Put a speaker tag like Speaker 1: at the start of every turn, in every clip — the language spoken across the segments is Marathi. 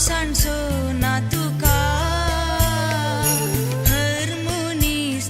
Speaker 1: सांडसो ना तुका हरमोनीस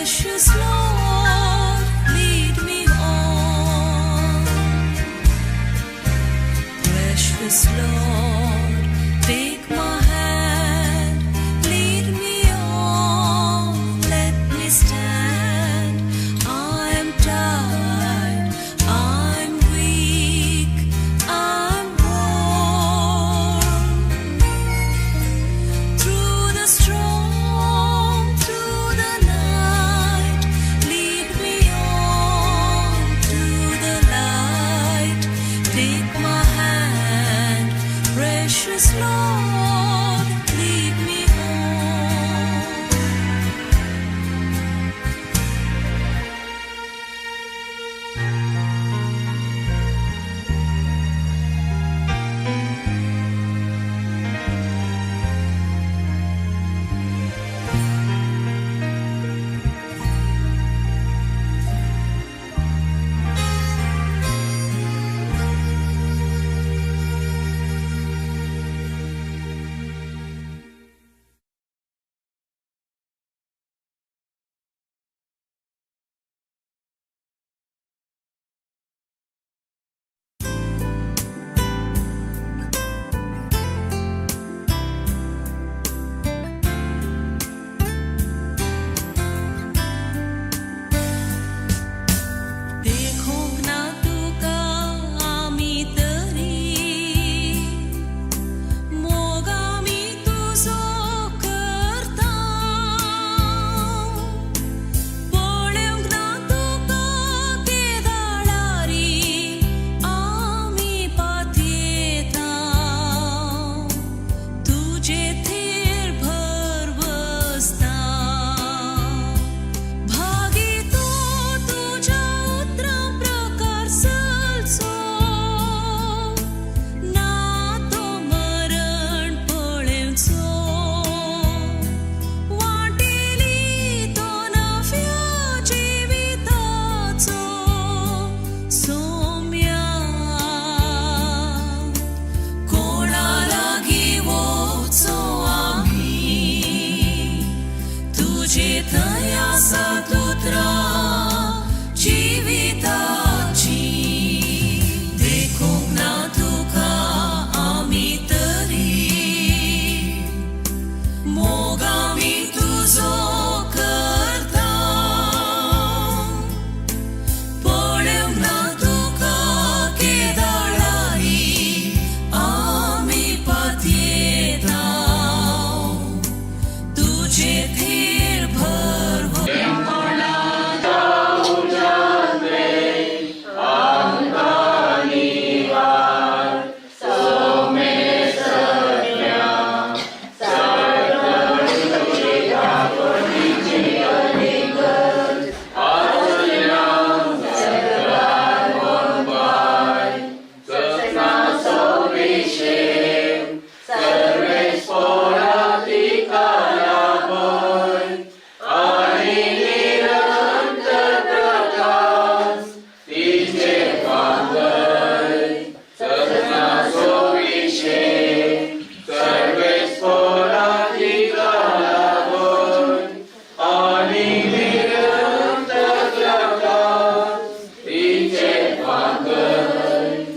Speaker 1: Precious Lord, lead me on.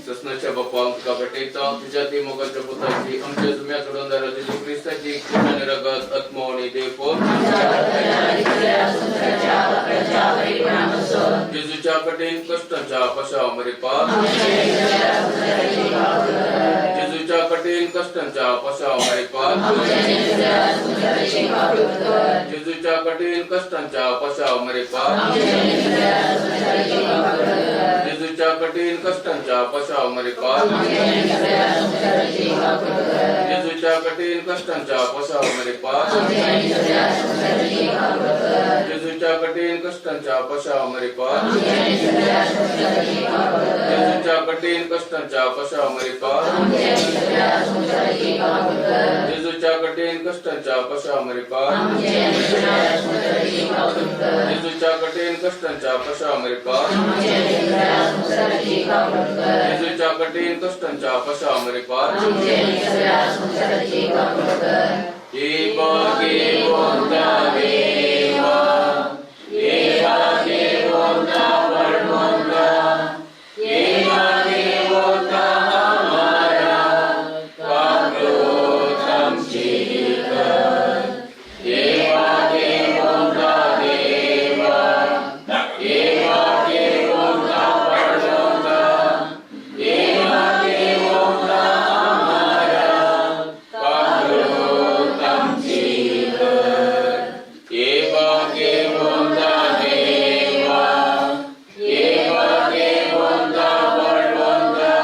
Speaker 1: ससनाच्या बापांक तुका भेटयता तुझ्या ती मोगाच्या पुताची आमच्या जुम्याकडून दारा जेजू ख्रिस्ताची खुशाने रगत आत्मा आणि देवपूर जेजूच्या कठीण कष्टांच्या पशा मरे पास जेजूच्या कठीण कष्टांच्या पशा मरे पास जेजूच्या कठीण कष्टांच्या पशा मरे पास जेजूच्या कठीण कष्टांच्या पशा मरे पास जेजूच्या कठीण कष्टांच्या पशा मरे पास जेजूच्या कठीण कष्टांच्या पशा मरे पास जेजूच्या कठीण कष्टांच्या पशा मरे पास जेजूच्या कठीण कष्टांच्या पशा मरे पास जेजूच्या कठीण कष्टांच्या पशा मरे पास जेजूच्या कठीण कष्टांच्या पशा मरे पास देवा देवोंता देवा देवा देवोंता वर्णोंता देवा देवोंता हमारा काक्रोधम चिकर देवा देवोंता देवा देवा देवोंता वर्णोंता देवा देवोंता हमारा काक्रोधम चिकर देवा देवोंता देवा देवा देवोंता वर्णोंता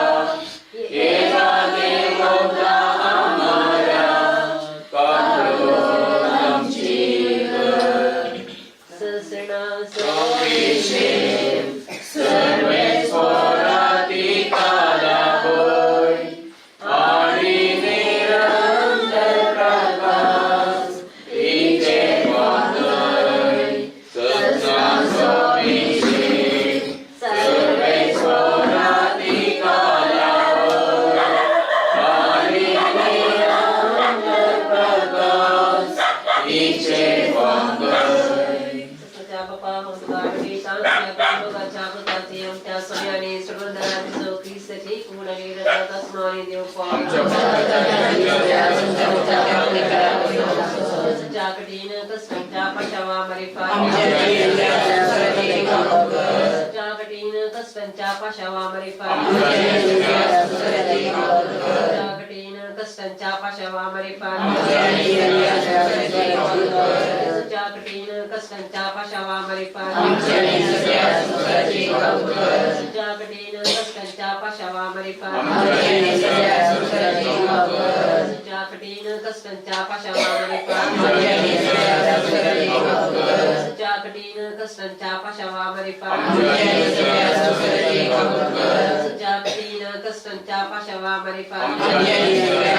Speaker 1: देवा देवोंता हमारा काक्रोधम चिकर
Speaker 2: ससना
Speaker 1: सविशे सर्वेश्वराधिकाला होय आणि निरंतर प्रकाश इथे वादळ ससना सविशे सर्वेश्वराधिकाला होय आणि निरंतर प्रकाश इथे वादळ
Speaker 2: ससनाच्या बापा हम तुका भेटयता तुझ्या मोगाच्या पुताची आमच्या सोन्याने सोडून दारा जेजू ख्रिस्ताची खुशाने रगत आत्मा आणि देवपूर जेजूच्या कठीण कष्टांच्या पशावा मरे पास जेजूच्या कठीण कष्टांच्या पशावा मरे पास जेजूच्या कठीण कष्टांच्या पशावा मरे पास जेजूच्या कठीण कष्टांच्या पशावा मरे पास जेजूच्या कठीण कष्टांच्या पशावा मरे पास जेजूच्या कठीण कष्टांच्या पशावा मरे पास जेजूच्या कठीण कष्टांच्या पशावा मरे पास जेजूच्या कठीण कष्टांच्या पशावा मरे पास जेजूच्या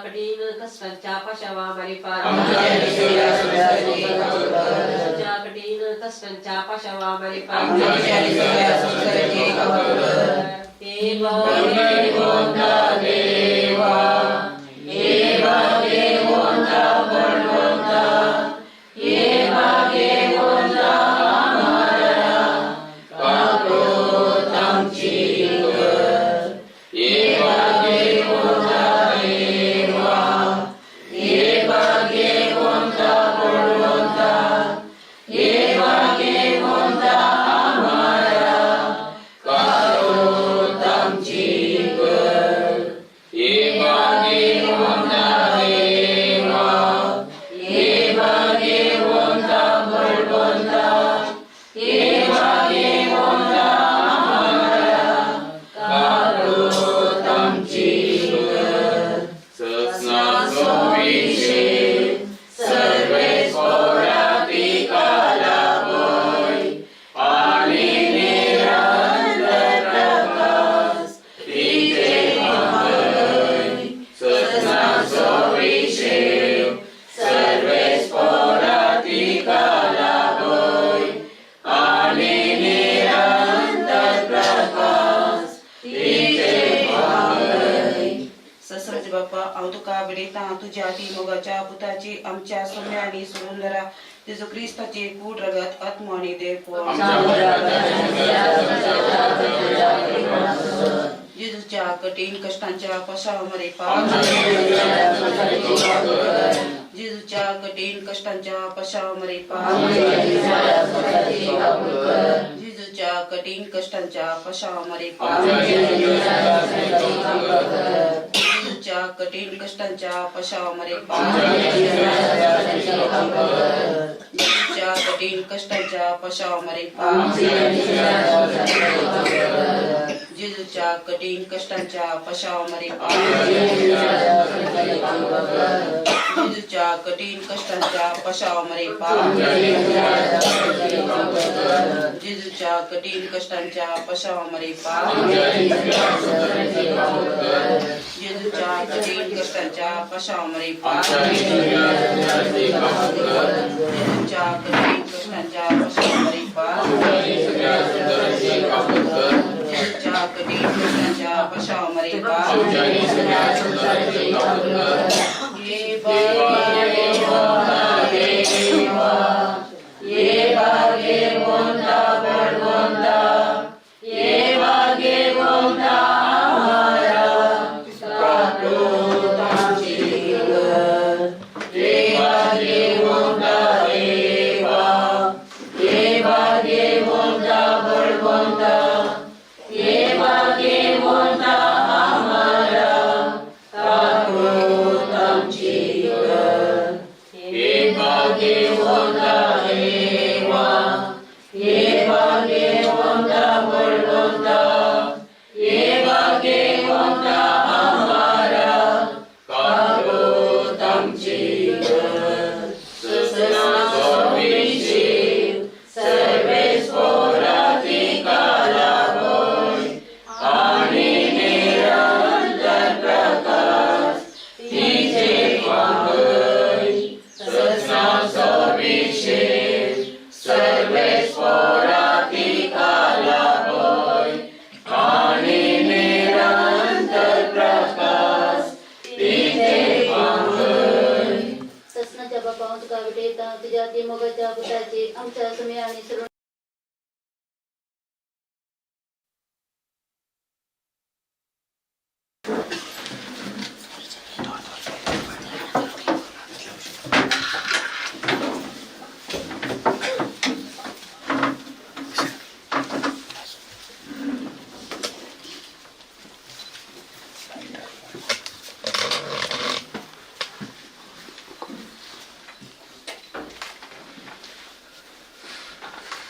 Speaker 2: कठीण कष्टांच्या पशावा मरे पास जेजूच्या कठीण कष्टांच्या पशावा मरे पास देवा देवोंता देवा देवा देवोंता वर्णोंता देवा देवोंता हमारा काक्रोधम चिकर देवा देवोंता देवा देवा देवोंता वर्णोंता देवा देवोंता हमारा काक्रोधम चिकर देवा देवोंता देवा देवा देवोंता वर्णोंता देवा देवोंता हमारा काक्रोधम चिकर ससना सविशे सर्वेश्वराधिकाला होय आणि निरंतर प्रकाश इथे वादळ ससना सविशे सर्वेश्वराधिकाला होय आणि निरंतर प्रकाश इथे वादळ
Speaker 3: ससरज बाप्पा हांव तुका भेटयता तुझ्या ती मोगाच्या पुताची आमच्या सोन्याने सोडून दारा जेजू ख्रिस्ताची कूड रगत आत्मा आणि देवपूर कठीण कष्टांच्या पशामध्ये पहा जेजूच्या कठीण कष्टांच्या पशामध्ये पहा जेजूच्या कठीण कष्टांच्या पशामध्ये पहा जेजूच्या कठीण कष्टांच्या पशामध्ये पहा जेजूच्या कठीण कष्टांच्या पशामध्ये पहा जेजूच्या कठीण कष्टांच्या पशामध्ये पहा जेजूच्या कठीण कष्टांच्या पशामध्ये पहा जेजूच्या कठीण कष्टांच्या पशामध्ये पहा जेजूच्या कठीण कष्टांच्या पशामध्ये पहा जेजूच्या कठीण कष्टांच्या पशामध्ये पहा जेजूच्या कठीण कष्टांच्या पशामध्ये पहा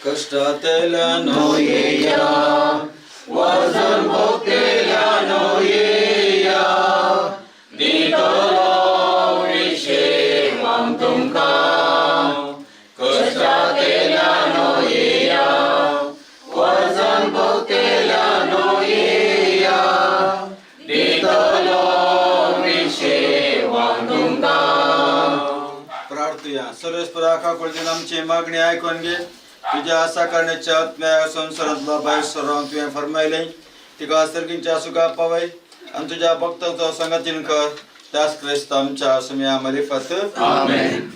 Speaker 4: कष्टातल्यानो येया वजन भोगतेल्यानो येया दितलो विशेषम तुमकां कष्टातल्यानो येया वजन भोगतेल्यानो येया दितलो विशेषम तुमकां प्रार्थया सर्वेश्वरा काकुळजीन आमची मागणी ऐकून घे तुझ्या आशा करण्याच्या आत्म्या संसारातला बाहेर सर्वांत तुवें फरमायलें तिका सर्गींच्या सुखा पावय आनी तुझ्या भक्तांचो संगतीन कर त्याच क्रिस्त आमच्या सुम्या मरिफत आमेन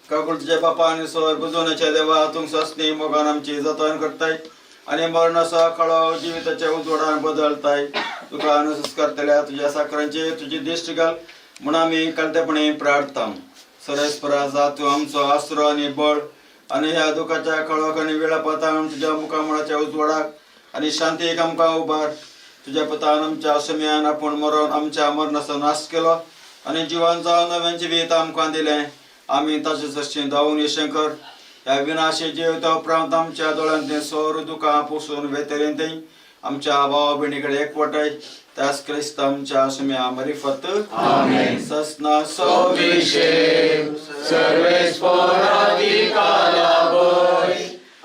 Speaker 4: काकुळ तुझ्या बापा आनी सोर बुजवण्याच्या देवा तुम सस्नी मोगान आमची जतन करताय आणि मरणाचा काळो जिविताच्या उजवाडान बदलताय तुका अनुसंस्कारतल्या तुझ्या साखरांची तुझी दिश्ट घाल म्हूण आमी कळतेपणी प्रार्थता सर्वेस्परा जा तू आमचो आसरो आणि बळ आणि ह्या दुखाच्या काळोख आणि वेळापतान तुझ्या मुखामळाच्या उजवाडाक आणि शांतीक आमकां उबार तुझ्या पुतान आमच्या सम्यान आपूण मरोन आमच्या मरणाचो नाश केलो आणि जिवान जावन नव्यान जिवीत आमकां दिलें आमी ताचे सश्टी धांवून यशें कर ह्या विनाशी जिविता उपरांत आमच्या दोळ्यांत सोर दुखां पुसून वेतरेन तें आमच्या भाव भयणी एकवटाय त्यास क्रिस्त आमच्या सुम्या मरिफत आमेन सस्ना सोविशेव सर्वेस्पराधिकाला बय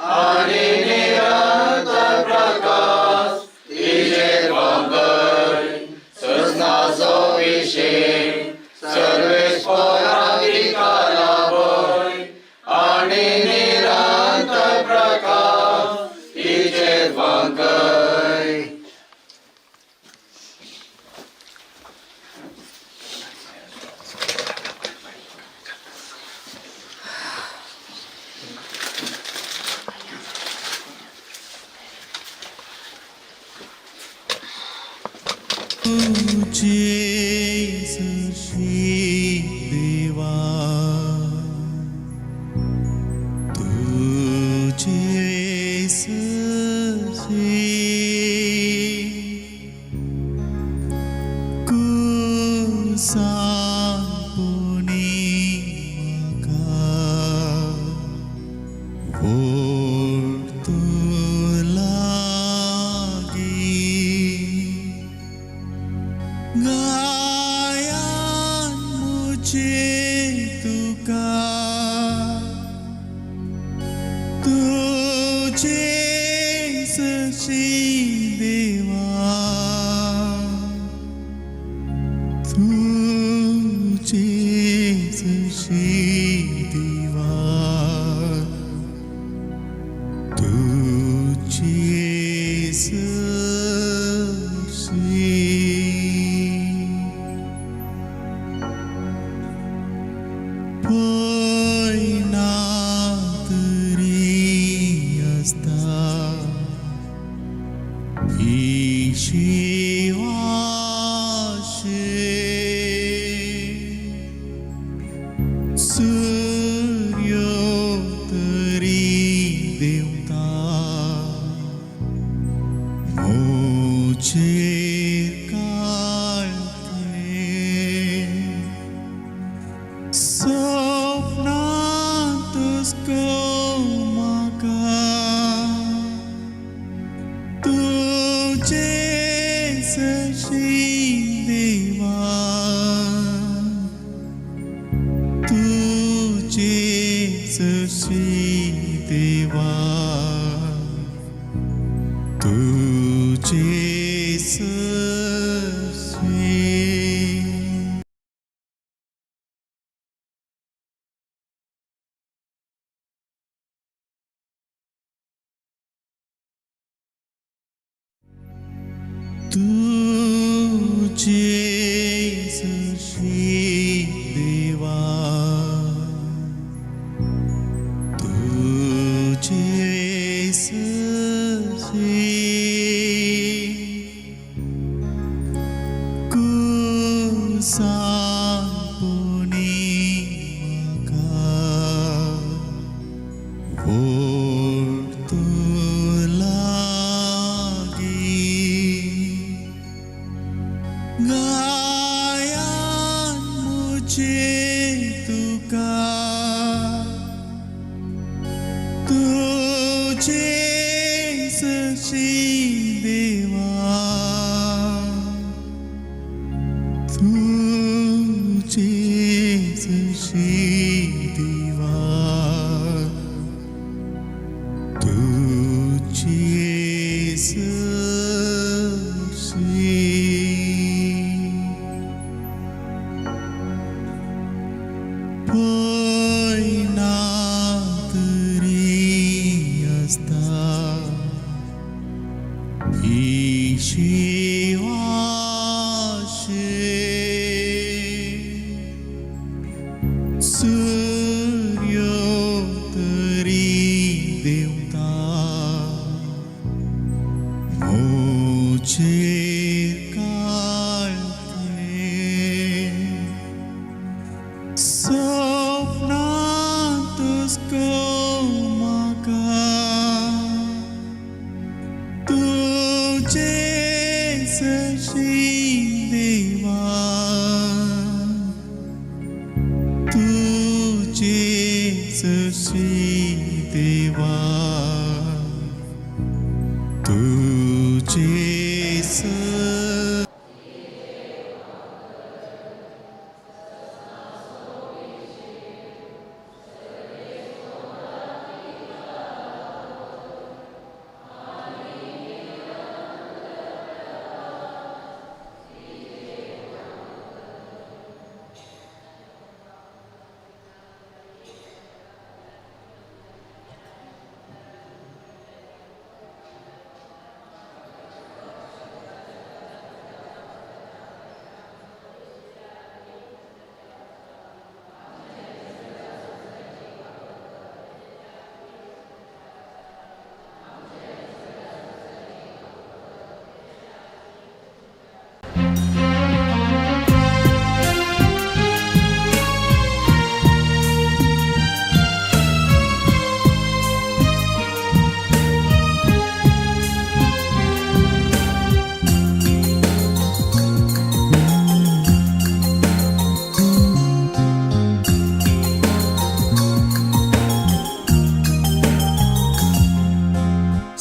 Speaker 4: आणि निरंतर प्रकाश इजे वांगय सस्ना सोविशेव सर्वेस्पराधिकाला बय आणि निरंतर प्रकाश इजे वांगय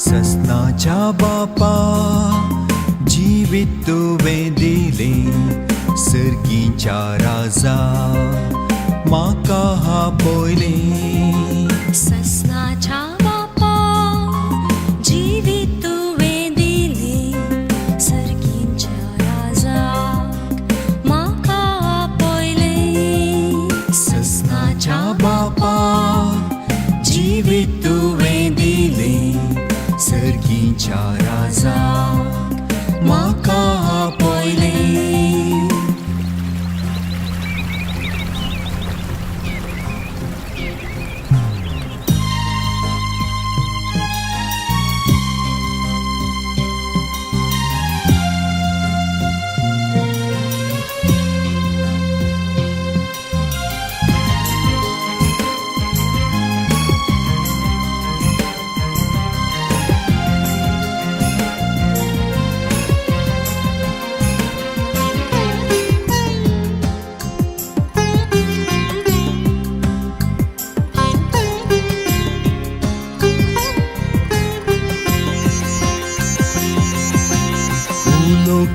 Speaker 5: ससनाच्या बापा जीवित तुवें दिले सर्गीच्या राजा म्हाका आपयले
Speaker 6: ससनाच्या बापा जिवीत तुवें दिले सर्गीच्या राजाक म्हाका आपयले
Speaker 5: ससनाच्या बापा जीवित तुवें दिले सर्गीच्या राजा म्हाका आपयले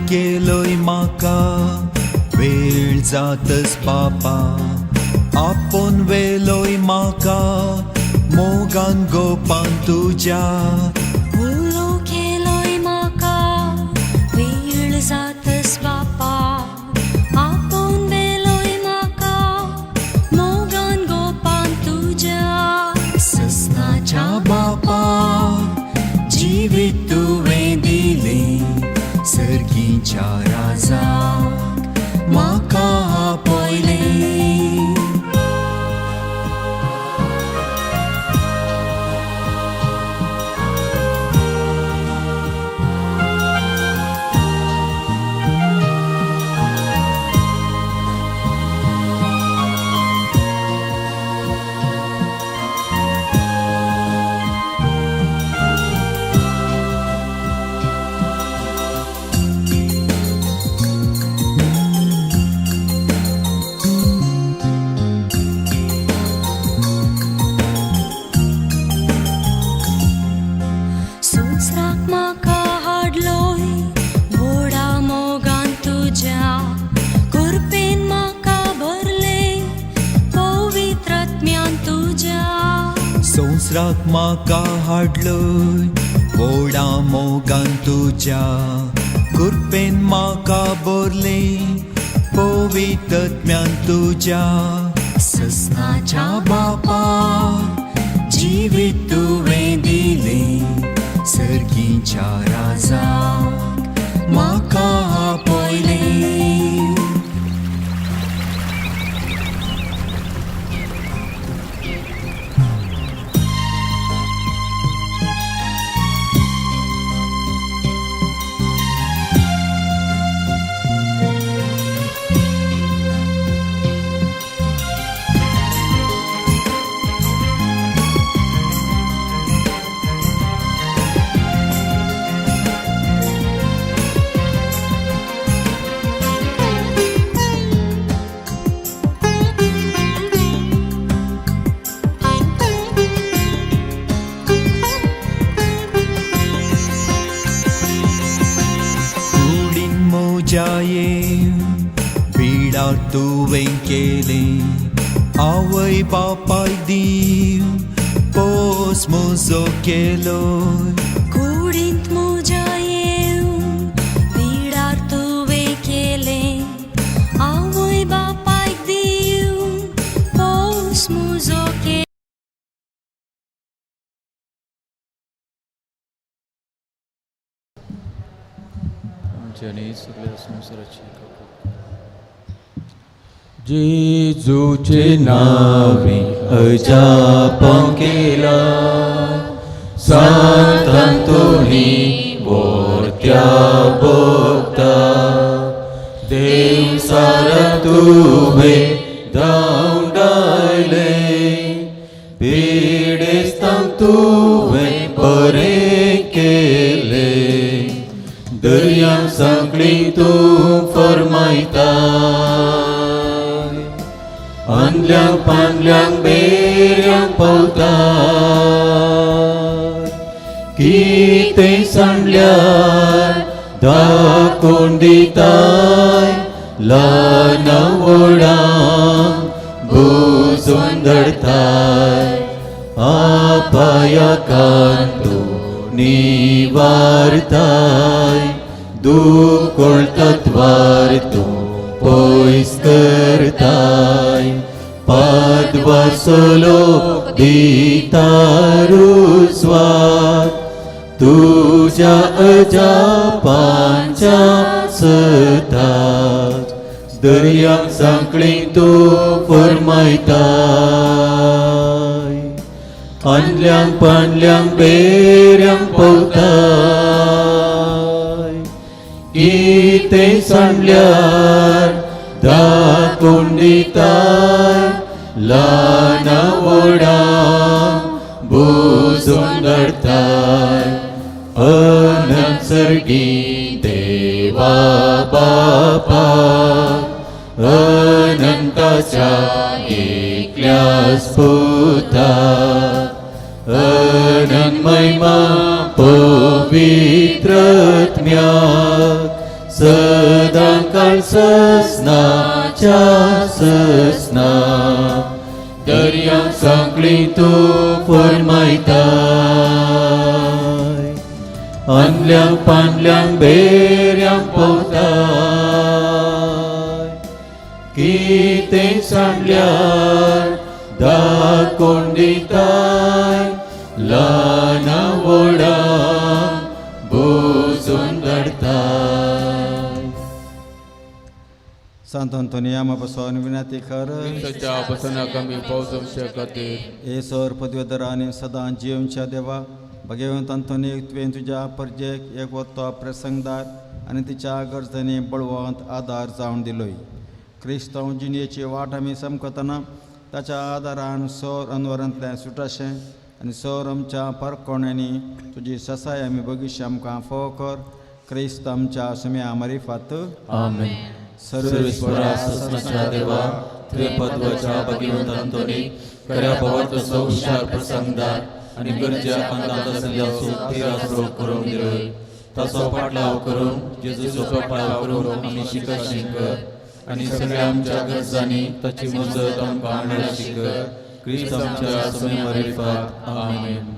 Speaker 5: केलोय म्हाका वेळ जातच बापा आपूण वेलोय म्हाका मोगान गोपान तुज्या
Speaker 6: उलो केलोय म्हाका वेळ जातस बापा आपूण वेलोय म्हाका मोगान गोपान तुज्या
Speaker 5: ससनाच्या बापा जीवित तुवें दिले सर्गीच्या राजा म्हाका आपयले
Speaker 6: सोसराक म्हाका हाडलोय व्हडा मोगान तुज्या कुरपेन म्हाका भरले पवित्रात्म्यान तुज्या
Speaker 5: संवसाराक म्हाका हाडलोय व्हडा मोगान तुज्या कुरपेन म्हाका भरले पवित्रात्म्यान तुज्या ससनाच्या बापा जीवित तुवें दिले सर्गीच्या राजा म्हाका आपयले जाये बिडार तुवें केले आवय बापाय दीव पोस म्हजो केलो
Speaker 6: कुडींत म्हज्या येवन बिडार तुवें केलें आवय बापायक दिवन पोस म्हजो केलो
Speaker 7: जेजूचे नावे अजापां केला सांतांतोनी बोरत्या भोगता देव सारा तुवें धांवडायले पिडेस्तांक तुवें बरें केलें दर्यां सांकळी तूं फर्मायता अंधल्यांक पांडल्यांक बेऱ्यांक पावता कितें सांडल्यार दाखोवन दिताय ल्हान व्हडांक बुजोवन धरताय अपायकांत तूं निवारताय दुखोळ तत्वार तूं पयस करताय पादवासलो दितारुस्वाद तुझ्या अजापांच्या सतात दर्यांक सांकळी तूं फर्मायताय आदल्यांक पांडल्यांक बेऱ्यांक पवताय कितें सांडल्यार दाखोवन दिताय ल्हान व्हडांक बुजोवन धरताय अनंत सर्गी देवा बापा अनंताच्या एकल्या स्पुता अनंत महिमा पवित्रत्म्याक सदांकाळ ससनाच्या ससना दर्यांक सांकळी तूं फर्मायताय आदल्यांक पांडल्यांक बेऱ्यांक पवताय कितें सांडल्यार दाखोवन दिताय ल्हान व्हडांक बुजोवन धरताय
Speaker 4: संत अंतोनिया पासून विनंती कर
Speaker 1: सच्चा पसना कमी पावसमच्या खातीर
Speaker 4: हे सर पदवीधर आनी सदां जिवच्या देवा भगवंत अंतोनी तुवें तुज्या परजेक एक वत्तो प्रसंगदार आनी तिच्या गरजेनी बळवंत आदार जावन दिलोय क्रिस्तांव जिणेची वाट आमी समकतना ताच्या आदारान सौर अनवरांतल्यान सुटाशें आनी सौर आमच्या परकोण्यांनी तुजी ससाय आमी भविश्य आमकां फोव कर क्रिस्त आमच्या सुम्या मारिफात
Speaker 7: आमेन सर्वेश्वरा ससनाच्या देवा तुवें पदवाच्या भगवंत अंतोनी खऱ्या भावार्थचो हुशार प्रसंगदार आनी गरजा अंतांत आशिल्ल्याचो तिरासरो करून दिलोय ताचो पाटलाव करून जेजूचो पाटलाव करून आमी शिकशीं कर आनी सगळ्या आमच्या गरजांनी ताची मजत आमकां मेळची कर क्रिस्त आमच्या सुम्या मारिफात आमेन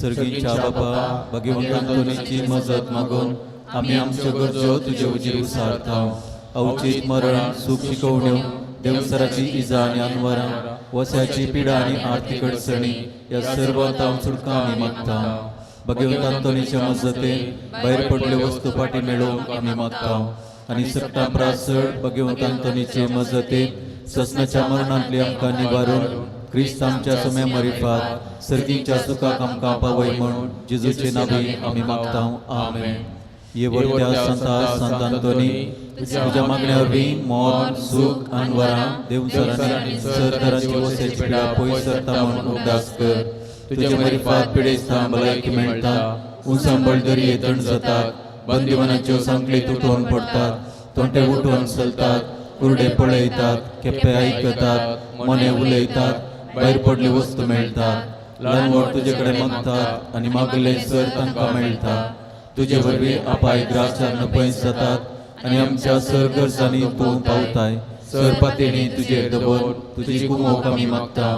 Speaker 7: सर्गीच्या बापा भगवंत अंतोनीची मजत मागून आमी आमच्यो गरजो तुजे उजेर उसारतांव अवचित मरण सुख शिकवण्यो देवसराची इजा आनी अनवरां वस्याची पिडा आनी आर्थीक अडचणी ह्या सर्वांतां सुटका आमी मागता भगवंत अंतोनीच्या मजतेन भायर पडल्यो वस्तू पाटी मेळोवंक आमी मागता आनी सट्टा प्रासड भगवंत अंतोनीचे मजतेन ससनाच्या मरणांतली आमकां निवारून क्रिस्त आमच्या सुम्या मारिफात सर्गीच्या सुखाक आमकां पावय म्हूण जेजूचे नांवी आमी मागता आमेन ये वरत्या संत अंतोनी तुझ्या मागण्या वरवीं मोल सुख अनवरां देवसरांनी सरकाराची वस्याची पिडा पयस सरता म्हूण उगडास कर तुझ्या मारिफात पिडेस्तां भलायकी मेळटा उंचांबळ दर्ये थंड जातात बंदिवानाच्यो सांखळी तुटून पडतात तोंटे उठून चलतात कुरडे पळयतात केप्पे आयकतात मने उलयतात भायर पडली वस्तू मेळतात ल्हान व्हड तुजे कडेन मागतात आनी मागले सर तांकां मेळटा तुजे वरवीं अपाय ग्रासार पयस जातात आनी आमच्या सर गरजांनी तूं पावताय सर पातेणी तुजेर दवर तुजी कुमोवक आमी मागता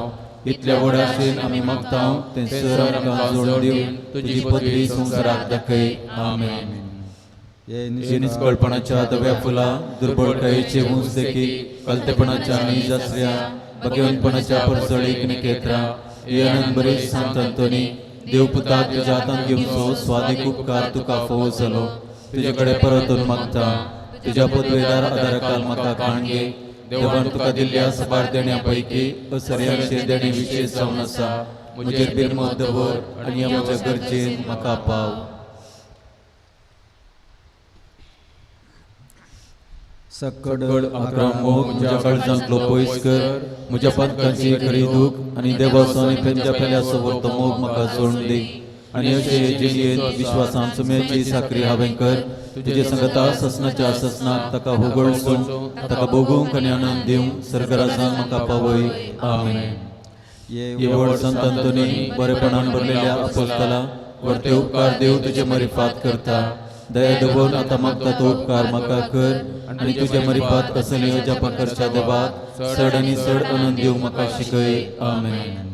Speaker 7: इतल्या व्हडाशेन आमी मागता तें सर आमकां जोडून दिवन तुजी पदवी संवसाराक दाखय आमेन हे निष्कळपणाच्या दव्या फुला दुर्बळकायेचे उंच देखीक कलतेपणाच्या नीज आसऱ्या भगवंतपणाच्या परसळीक निकेत्रा हे अनंत बरे संत अंतोनी देवपुता तुज्या हातांत घेवचो स्वादीक उपकार तुका फोव जालो तुजे कडेन परतून मागता तुज्या पदवेदार आदारकाल म्हाका काणगे देवान तुका दिल्ल्या सबार देण्या पैकी असर्यांचे देणे विशेष जावन आसा म्हजेर बिरमत दवर आनी म्हज्या गरजेन म्हाका पाव
Speaker 4: सकड
Speaker 7: आक्रमक म्हज्या काळजांतलो पयस कर म्हज्या पातकांची खरी दूख आनी देवाचो आनी पेंच्या पेल्याचो वर्तो मोग म्हाका जोडून दी आनी अशे जिणेंत विश्वासान सुम्याची साखरी हांवें कर तुजे संगता ससनाच्या ससनाक ताका होगळसून ताका भोगूंक आनी आनंद दिवंक सर्गराजान म्हाका पावय आमेन ये व्हड संत अंतोनी बरेपणान भरलेल्या अपोस्तला वर्ते उपकार देव तुझे मरिफात करता दया दबोन आता मागता तो उपकार म्हाका कर आणि तुझे मरिफात असले जपा करच्या देवात चड आणि चड आनंद देव म्हाका शिकय आमेन.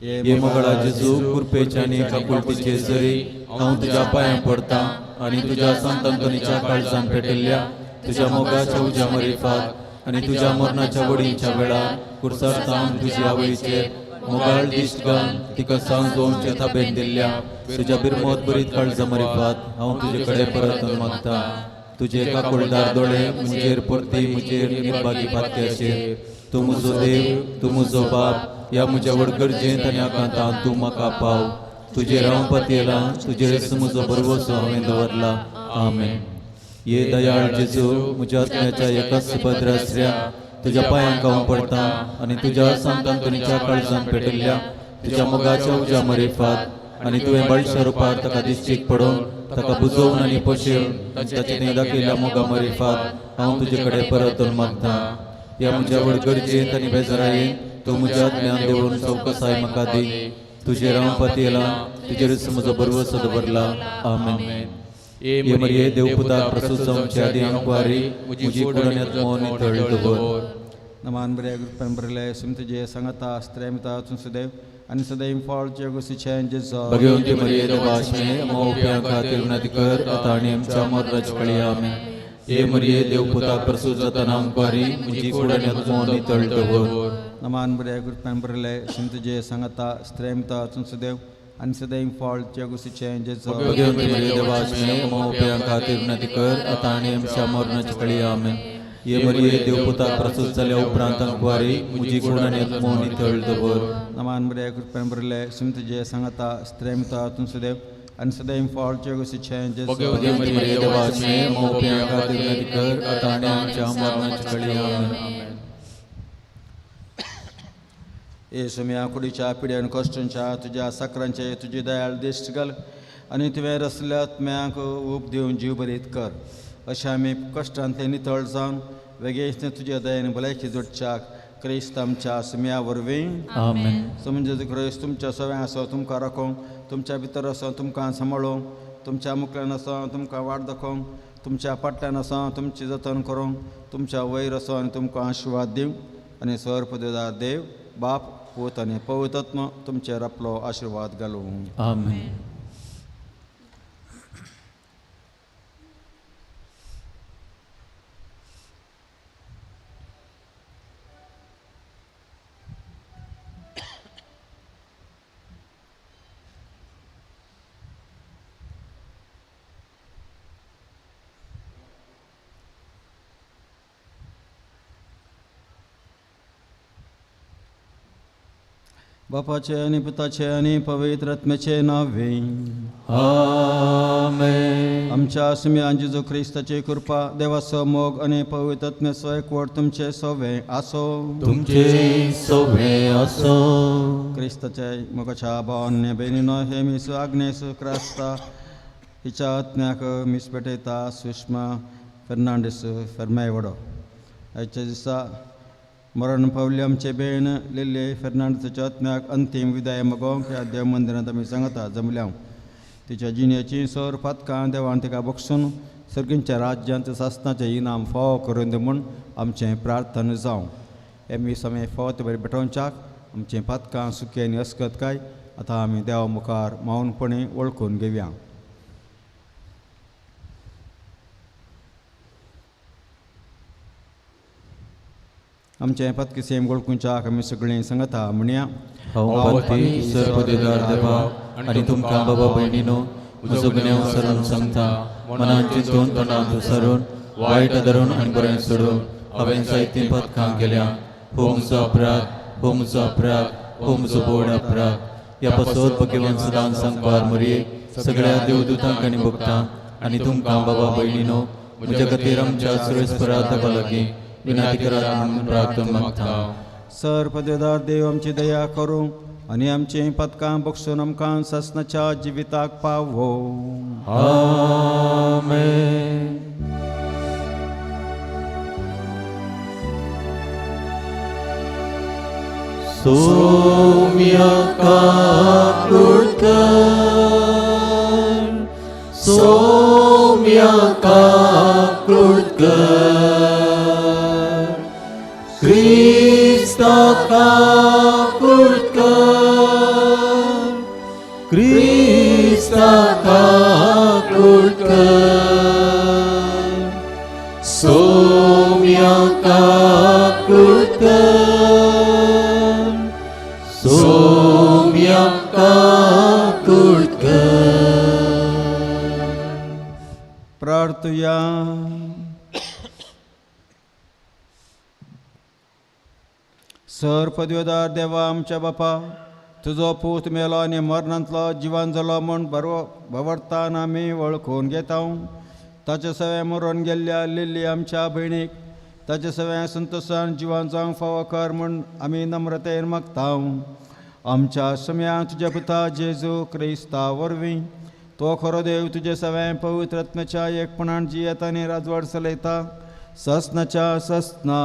Speaker 7: ये मोगळा जेजू कृपेच्या आणि काकुळतीचे जरी हांव तुझ्या पांयां पडता आणि तुझ्या संतांतनीच्या काळजान पेटयल्ल्या तुझ्या मोगाच्या उज्या मरिफात आणि तुझ्या मरणाच्या वडीच्या वेळार कुर्सार थांब तुझी आवयचेर मोगाळ दिश्ट घाल तिका सांग दोनच्या ताब्यात दिल्ल्या तुझ्या बिरमोत बरीत काळजा मरिफात हांव तुजे कडेन परत मागता. तुझे काकुळदार दोळे मुजेर परती मुजेर निर्भागी पातक्याचेर तू म्हजो देव तू म्हजो बाप या म्हज्या व्हड गरजेंत आनी आकांतांत तूं म्हाका पाव. तुजेर हांव पातयेलां तुजेर म्हजो भरवोसो हांवें दवरला आमेन. ये दयाळ जेजू म्हज्या आत्म्याच्या एकाच सुभद्र आसऱ्या तुझ्या पांयांक हांव पडटा आनी तुझ्या संतांतनीच्या काळजान पेटयल्ल्या तुझ्या मोगाच्या उज्या मरिफात आनी तुवें बळशा रुपार ताका दिश्टीक पडोवन ताका बुजोवन आनी पोशेवन ताचे नेदा केल्ल्या मोगा मरिफात हांव तुजे कडेन परतून मागता. ह्या म्हज्या व्हड गरजेंत आनी बेजारायेन तूं म्हज्या आत्म्यान देवून चवकसाय म्हाका दी. तुजेर हांव पातयेलां तुजेरच म्हजो भरवोसो दवरला आमेन. ये मरिये देवपुताक प्रसूत जावचे आदी आंकवारी म्हजी कुडण्यात मोन नितळ दवर.
Speaker 4: नमान बरे गुरपन बरले सुमतजे संगता स्त्रेमता तुम सदैव आणि सदैव फॉलचे गुसीचे जेजो
Speaker 7: भगवंती मरिये देवाश्मे मोप्या खातीर विनंती कर आता आनी आमच्या मरणाच्या कळी आमेन. ये मरिये देवपुताक प्रसूत जातना आंकवारी म्हजी कुडण्यात मोन नितळ दवर.
Speaker 4: नमान बरे गुरपन बरले सुमतजे संगता स्त्रेमता तुम सदैव आणि सदैव फॉलचे गुसीचे जेजो
Speaker 7: भगवंती मरिये देवाश्मे मोप्या खातीर विनंती कर आता आनी आमच्या मरणाच्या कळी आमेन. ये मरिये देवपुताक प्रसूत जाल्या उपरांत आंकवारी म्हजी कुडण्यात मोन नितळ दवर.
Speaker 4: नमान बरे गुरपन बरले सुमतजे संगता स्त्रेमता तुम सदैव आणि सदैव फॉलचे गुसीचे जेजो
Speaker 7: भगवंती मरिये देवाश्मे मोप्या खातीर विनंती कर आता आनी आमच्या मरणाच्या कळी आमेन.
Speaker 4: येसु म्या कुडीच्या पिड्यान कश्टांच्या तुझ्या साकरांचे तुझी दयाळ दिश्ट घाल आणि तुवें रसल्या आत्म्याक ऊब दिवन जीव बरीत कर. अशें आमी कश्टांतले नितळ जावन वेगळेच तुज्या दयेन भलायकी जोडच्याक क्रिस्त आमच्या सुम्या वरवीं
Speaker 7: आमेन.
Speaker 4: समज क्रिस्त तुमच्या सव्या असो तुमकां राखोवंक तुमच्या भितर असो तुमकां सांबाळोवंक तुमच्या मुखल्यान असो तुमकां वाट दाखोवंक तुमच्या फाटल्यान असो तुमची जतन करूंक तुमच्या वयर असो आनी तुमकां आशिर्वाद दिवंक आनी सर्वपदवीदार देव बाप पूत आनी पवित्र आत्मा तुमचेर आपलो आशिर्वाद घालूं
Speaker 7: आमेन.
Speaker 4: बापाचे आणि पिताचे आणि पवित्र आत्म्याचे नावे
Speaker 7: आमेन.
Speaker 4: आमच्या सुम्या जेजू ख्रिस्ताची कृपा देवाचो मोग आणि पवित्र आत्म्याचो एकवट तुमचे सवे आसो.
Speaker 7: तुमचे सवे असो.
Speaker 4: क्रिस्ताचे मोगाच्या भावांनी बेनिनो हे मिस आग्नेस क्रास्ता हिच्या आत्म्याक मिस पेटयता सुषमा फेर्नांडीस फेर्मायवडो. आयच्या दिसा मरण पावली आमचे बेण लिल्ले फेर्नांडीसच्या आत्म्याक अंतीम विदाय मागोवंक ह्या देव मंदिरांत आमी सांगता जमल्या. तिच्या जिणेची सर पातकां देवान तिका बक्षून सर्गींच्या राज्यांत सासनाचें इनाम फाव करून दी म्हूण आमचें प्रार्थना जावं. हे मी समय फावत बरें भेटोवच्याक आमचें पातकां सुखी आनी अस्कतकाय आतां आमी देवा मुखार मौनपणी वळखून घेवया. आमचे पत्की सेम वळखूच्याक आमी सगळीं सांगता म्हणया.
Speaker 7: हांव पाती सर्वपदवीदार देवा आनी तुमकां बाबा भयणीनो म्हजो गुन्यांव सरून सांगता. मनान चिंतून तोंडांत विसरून वायट धरून आनी बरें सोडून हांवें जायतीं पथकां केल्या. हो म्हजो अपराध हो म्हजो अपराध हो म्हजो बोड अपराध. ह्या पासत भगवान सदांच सांगपार मरिये सगळ्या देवदूतांक आनी भक्तांक आनी तुमकां बाबा भयणीनो म्हज्या खातीर आमच्या सुरेस्पराधाका लागीं विनंती करात म्हणून प्रार्थना मागता.
Speaker 4: सर पदवेदार देव आमची दया करूं आनी आमचीं पथकां बक्षून आमकां ससनाच्या जिविताक पावो.
Speaker 7: आमेन. सौम्य काकुळकर सौम्या काकुळकर क्रिस्ता काकुळकर क्रिस्ता काकुळकर सौम्या काकुळकर सौम्या काकुळकर
Speaker 4: प्रार्थुया. सर पदवीदार देवा आमच्या बापा, तुझो पूत मेलो आनी मरणांतलो जिवान जालो म्हूण भवरतान आमी वळखून घेता. ताचे सवे मरून गेल्ल्या लिल्ली आमच्या भयणीक ताचे सवे संतोशान जिवान जावंक फावो कर म्हूण आमी नम्रतेन मागता. आमच्या सम्या तुजे पुता जेजू क्रिस्ता वरवीं तो खरो देव तुजे सवे पवित्र आत्म्याच्या एकपणान जियेता आनी राजवट चलयता ससनाच्या ससना.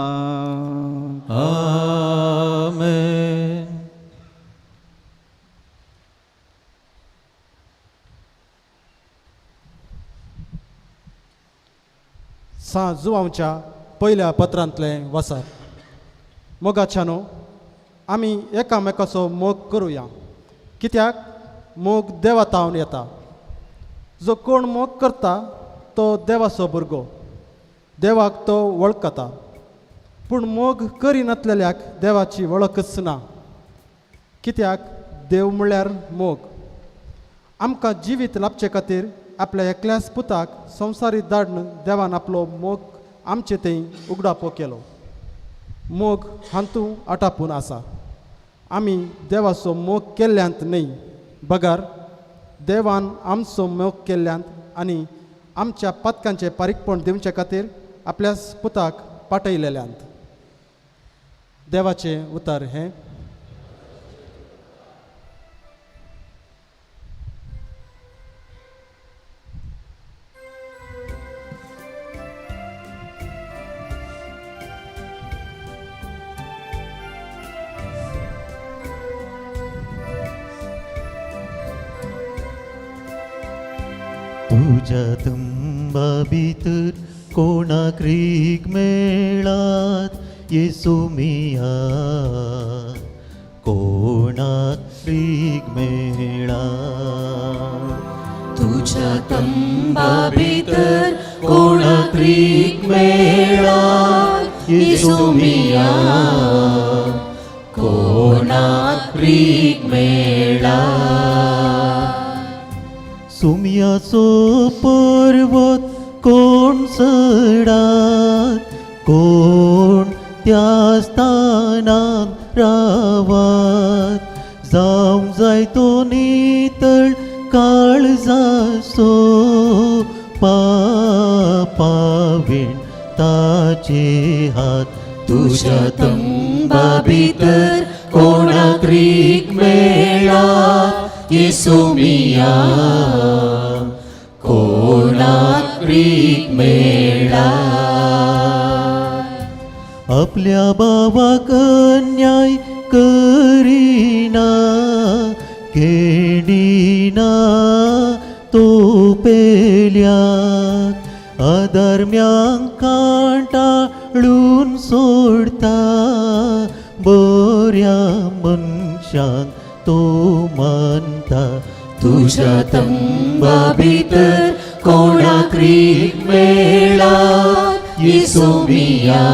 Speaker 7: आमेन.
Speaker 8: जुवांच्या पयल्या पत्रांतलें वचप. मोगाच्यानो आमी एकामेकाचो मोग करुया, कित्याक मोग देवातावन येता. जो कोण मोग करता तो देवाचो भुरगो, देवाक तो वळखता. पूण मोग करिनासलेल्याक देवाची वळखच ना, कित्याक देव म्हळ्यार मोग. आमकां जिवीत लाभचे खातीर आपल्या एकल्याच पुताक संवसारीत धाडून देवान आपलो मोग आमचे थंय उगडापो केलो. मोग हातूंत आटापून आसा. आमी देवाचो मोग केल्ल्यांत न्हय, बगार देवान आमचो मोग केल्ल्यांत आनी आमच्या पातकांचे पारीकपण दिवचे खातीर आपल्याच पुताक पाठयलेल्यांत. देवाचें उतर हें.
Speaker 7: तुझ्या तुंबा भितर कोणाक रीग मेळात येसू मिया, कोणाक रीग मेळात. तुझ्या तुंबा भितर कोणाक रीग मेळात येसू मिया, कोणाक रीग मेळात. सुम्याचो पर्वत कोण चडात, कोण त्या स्थानान रावात. जावंक जाय तो नितळ काळजाचो पापावेण ताचे हात. तुझ्या तंबा भितर कोणाक रीग मेळात येसू मिया, कोणाक रीग मेळात. आपल्या बाबाक अन्याय करिना, केडिना तो पेल्याक. अधर्म्यांक कांटाळून सोडता, बऱ्या मनशांक तो मानता. तुझ्या तंबा भितर कोणाक रीग मेळात येसू मिया,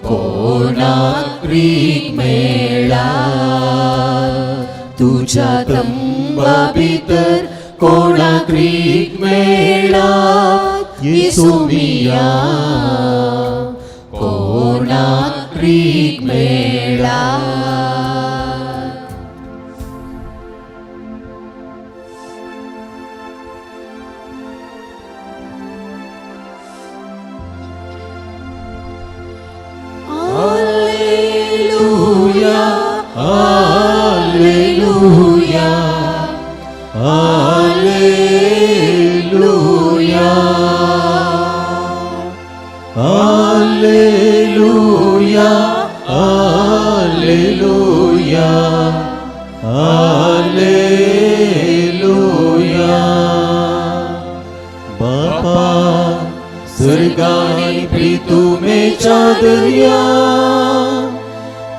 Speaker 7: कोणाक रीग मेळात. तुझ्या तंबा भितर कोणाक रीग मेळात येसू मिया, कोणाक रीग मेळात. Alleluia, Alleluia, Alleluia, Alleluia, Alleluia. आदर्या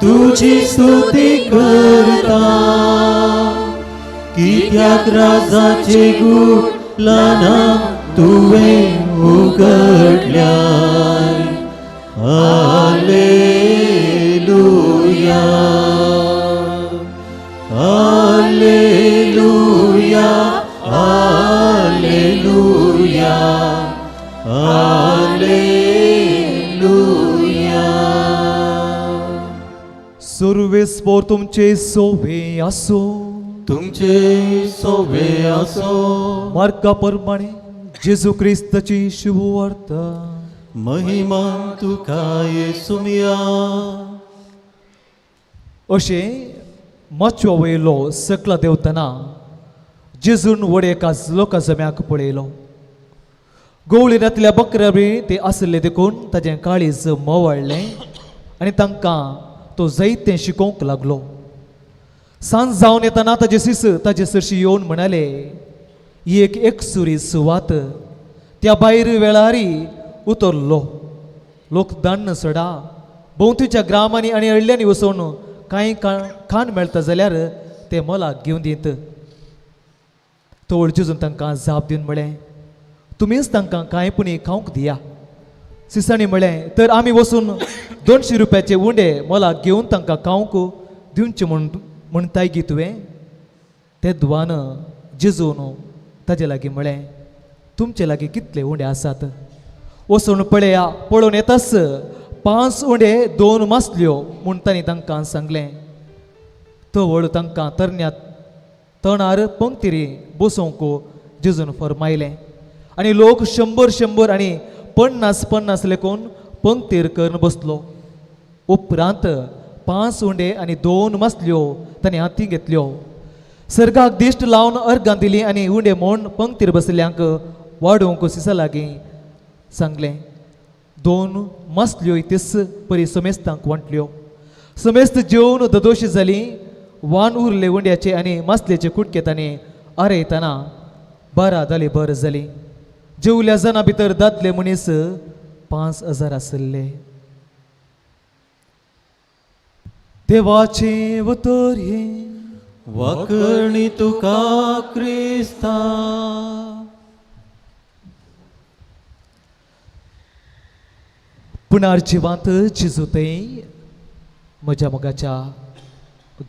Speaker 7: तुझी स्तुती करता कित्याक राजाचे गुलाना तुवें उगडल्याय हालेलुया हालेलुया हालेलुया हालेलुया
Speaker 9: सर्वेस्पर तुमचे सोवे असो
Speaker 7: तुमचे सोवे असो
Speaker 9: मार्गा प्रमाणे जेजू क्रिस्ताची शुभवार्ता
Speaker 7: महिमा तुका येसुमिया
Speaker 9: अशें माचव्या वयलो सकला देवतना जेजून वडे एका लोका जम्याक पळयलो गवळीनांतल्या बकऱ्याबी ते आसले देखून ताजें काळीज मोवाळ्ळें आनी तांकां तो जायतें शिकोवंक लागलो सांज जावन येतना ताजे शिस ताजे सरशी येवन म्हणाले ही एक सुरी सुवात त्या भायर वेळारी उतरलो लोक दान्न सोडा भोंवतीच्या ग्रामांनी आनी हळड्यांनी वचून कांय खाण मेळटा जाल्यार ते मोलाक घेवन दीत तो जेजून तांकां जाप दिवन म्हळें तुमीच तांकां कांयपणी खावंक दिया सिसांनी म्हळें तर आमी वचून 200 रुपयाचे उंडे मोलाक घेवन तांकां खावंक दिवचें म्हणटाय गी तुवें ते दुवान जेजून ताजे लागीं म्हळें तुमचे लागीं कितले उंडे आसात वचून पळया पळोवन येताच 5 उंडे 2 मासल्यो म्हूण तांणी तांकां सांगलें तो व्हड तांकां तरण्यात तणार पंक्तिरी बसोवंक जेजून फरमायलें आनी लोक 100 आनी 50 लेखून पंक्तीर करून बसलो उपरांत 5 उंडे आनी 2 मासल्यो ताणें हाती घेतल्यो सर्गाक दिश्ट लावन अर्गां दिली आनी उंडे म्हूण पंक्तीर बसल्यांक वाडोवंक सिसा लागीं सांगलें 2 मासल्यो तेस परी समेस्तांक वांटल्यो समेस्त जेवन ददोशी जाली वान उरले उंड्याचे आनी मासलेचे कुडके ताणें आरयतना 12 दाली बर जाली जेवल्या जाणा भितर दादले मनीस 5000 आसले देवाचे उतर हे
Speaker 7: वाकणी तुका क्रिस्ता
Speaker 9: पुनर्जिवांत जिजुते म्हज्या मोगाच्या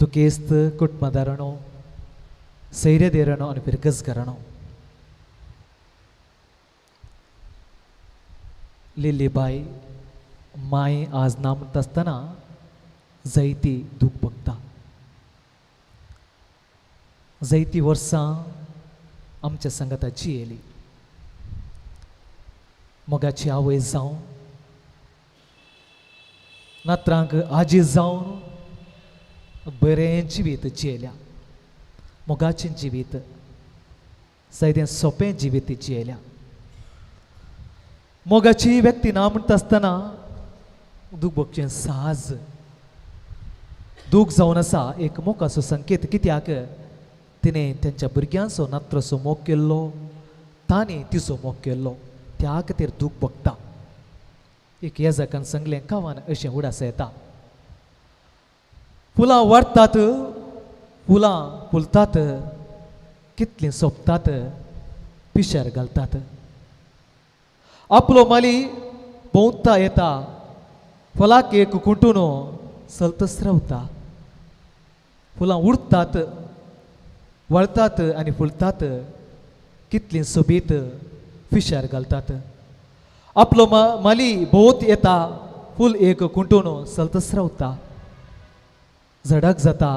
Speaker 9: दुखेस्त कुटुंबदारांनो सैर्यदेरांनो आनी फिरगजगारांनो लिलीबाई माय आज ना म्हणटा आसतना जायती दूख भोगता जायती वर्सां आमच्या संगताची येयली मोगाची आवय जावं नात्रांक आजी जावन बरें जिवीत जियेल्या मोगाचें जिवीत जायतें सोंपें जिवीत जियेल्या मोगाची व्यक्ती ना म्हणटा आसतना दूख भोगचें साहज दूख जावन आसा एक मोगाचो संकेत कित्याक तिणें तेंच्या भुरग्यांचो नात्रसो मोग केल्लो तांणी तिचो मोग केल्लो त्या खातीर दूख भोगता एक येजाकान सांगलें गांवान अशें उडास येता फुलां वाडटात फुलां फुलतात कितलीं सोंपतात पिशार घालतात आपलो माली भोंवता येता फुलाक एक कुंटून सलतस रावता फुलां उडतात वळतात आनी फुलतात कितलीं सोबीत पिशार घालतात आपलो माली भोवत येता फूल एक कुंटून सलतस रावता झाडाक जाता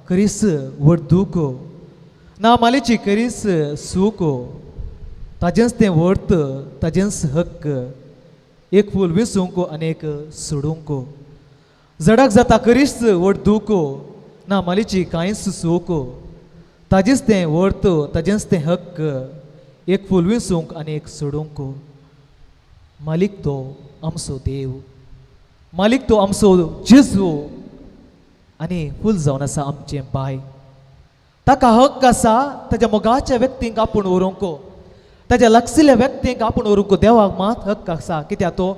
Speaker 9: करीस व्हड दूख ना मालीची करीस सूख ताजेंच तें व्हर्त ताजेंच हक्क एक फूल विसूंक आनी एक सोडूंक झाडाक जाता करीस व्हड दूख ना मालीची कांयच सूख ताजेंच तें व्हर्त ताजेंच तें हक्क एक फूल विसूंक आनी एक सोडूंक मालीक तो आमचो देव मालीक तो आमचो जेजू आनी फूल जावन आसा आमचें बाय ताका हक्क आसा ताच्या मोगाच्या व्यक्तींक आपूण व्हरूंक ताच्या लागशिल्ल्या व्यक्तींक आपूण व्हरूंक देवाक मात हक्क आसा कित्याक तो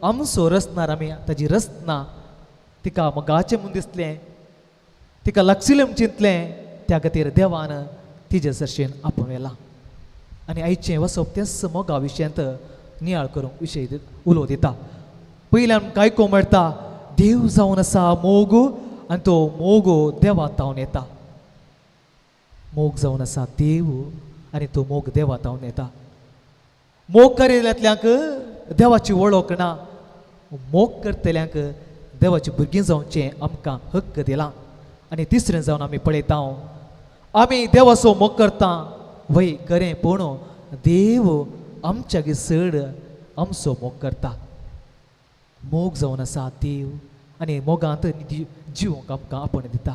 Speaker 9: आमचो रचणार आमी ताजी रचना तिका मोगाचें म्हूण दिसलें तिका लागशिल्लें म्हूण चिंतलें त्या खातीर देवान तिजे सरशेन आपणेला आनी आयचें वचप तेंच मोगा विशयांत नियाळ करूंक विशय उलो दिता पयल्यान काय को म्हणटा देव जावन आसा मोग आनी तो मोग देवातावन येता मोग जावन आसा देव आनी तो मोग देवातावन येता मोग करिल्ल्यांतल्यांक देवाची वळख ना मोग करतल्यांक देवाची भुरगीं जावचें आमकां हक्क दिला आनी तिसरें जावन आमी पळयता आमी देवाचो मोग करता वय खरें पूण देव आमच्या चड आमचो मोग करता मोग जावन आसा देव आनी मोगांत जिवंक आमकां आपण दिता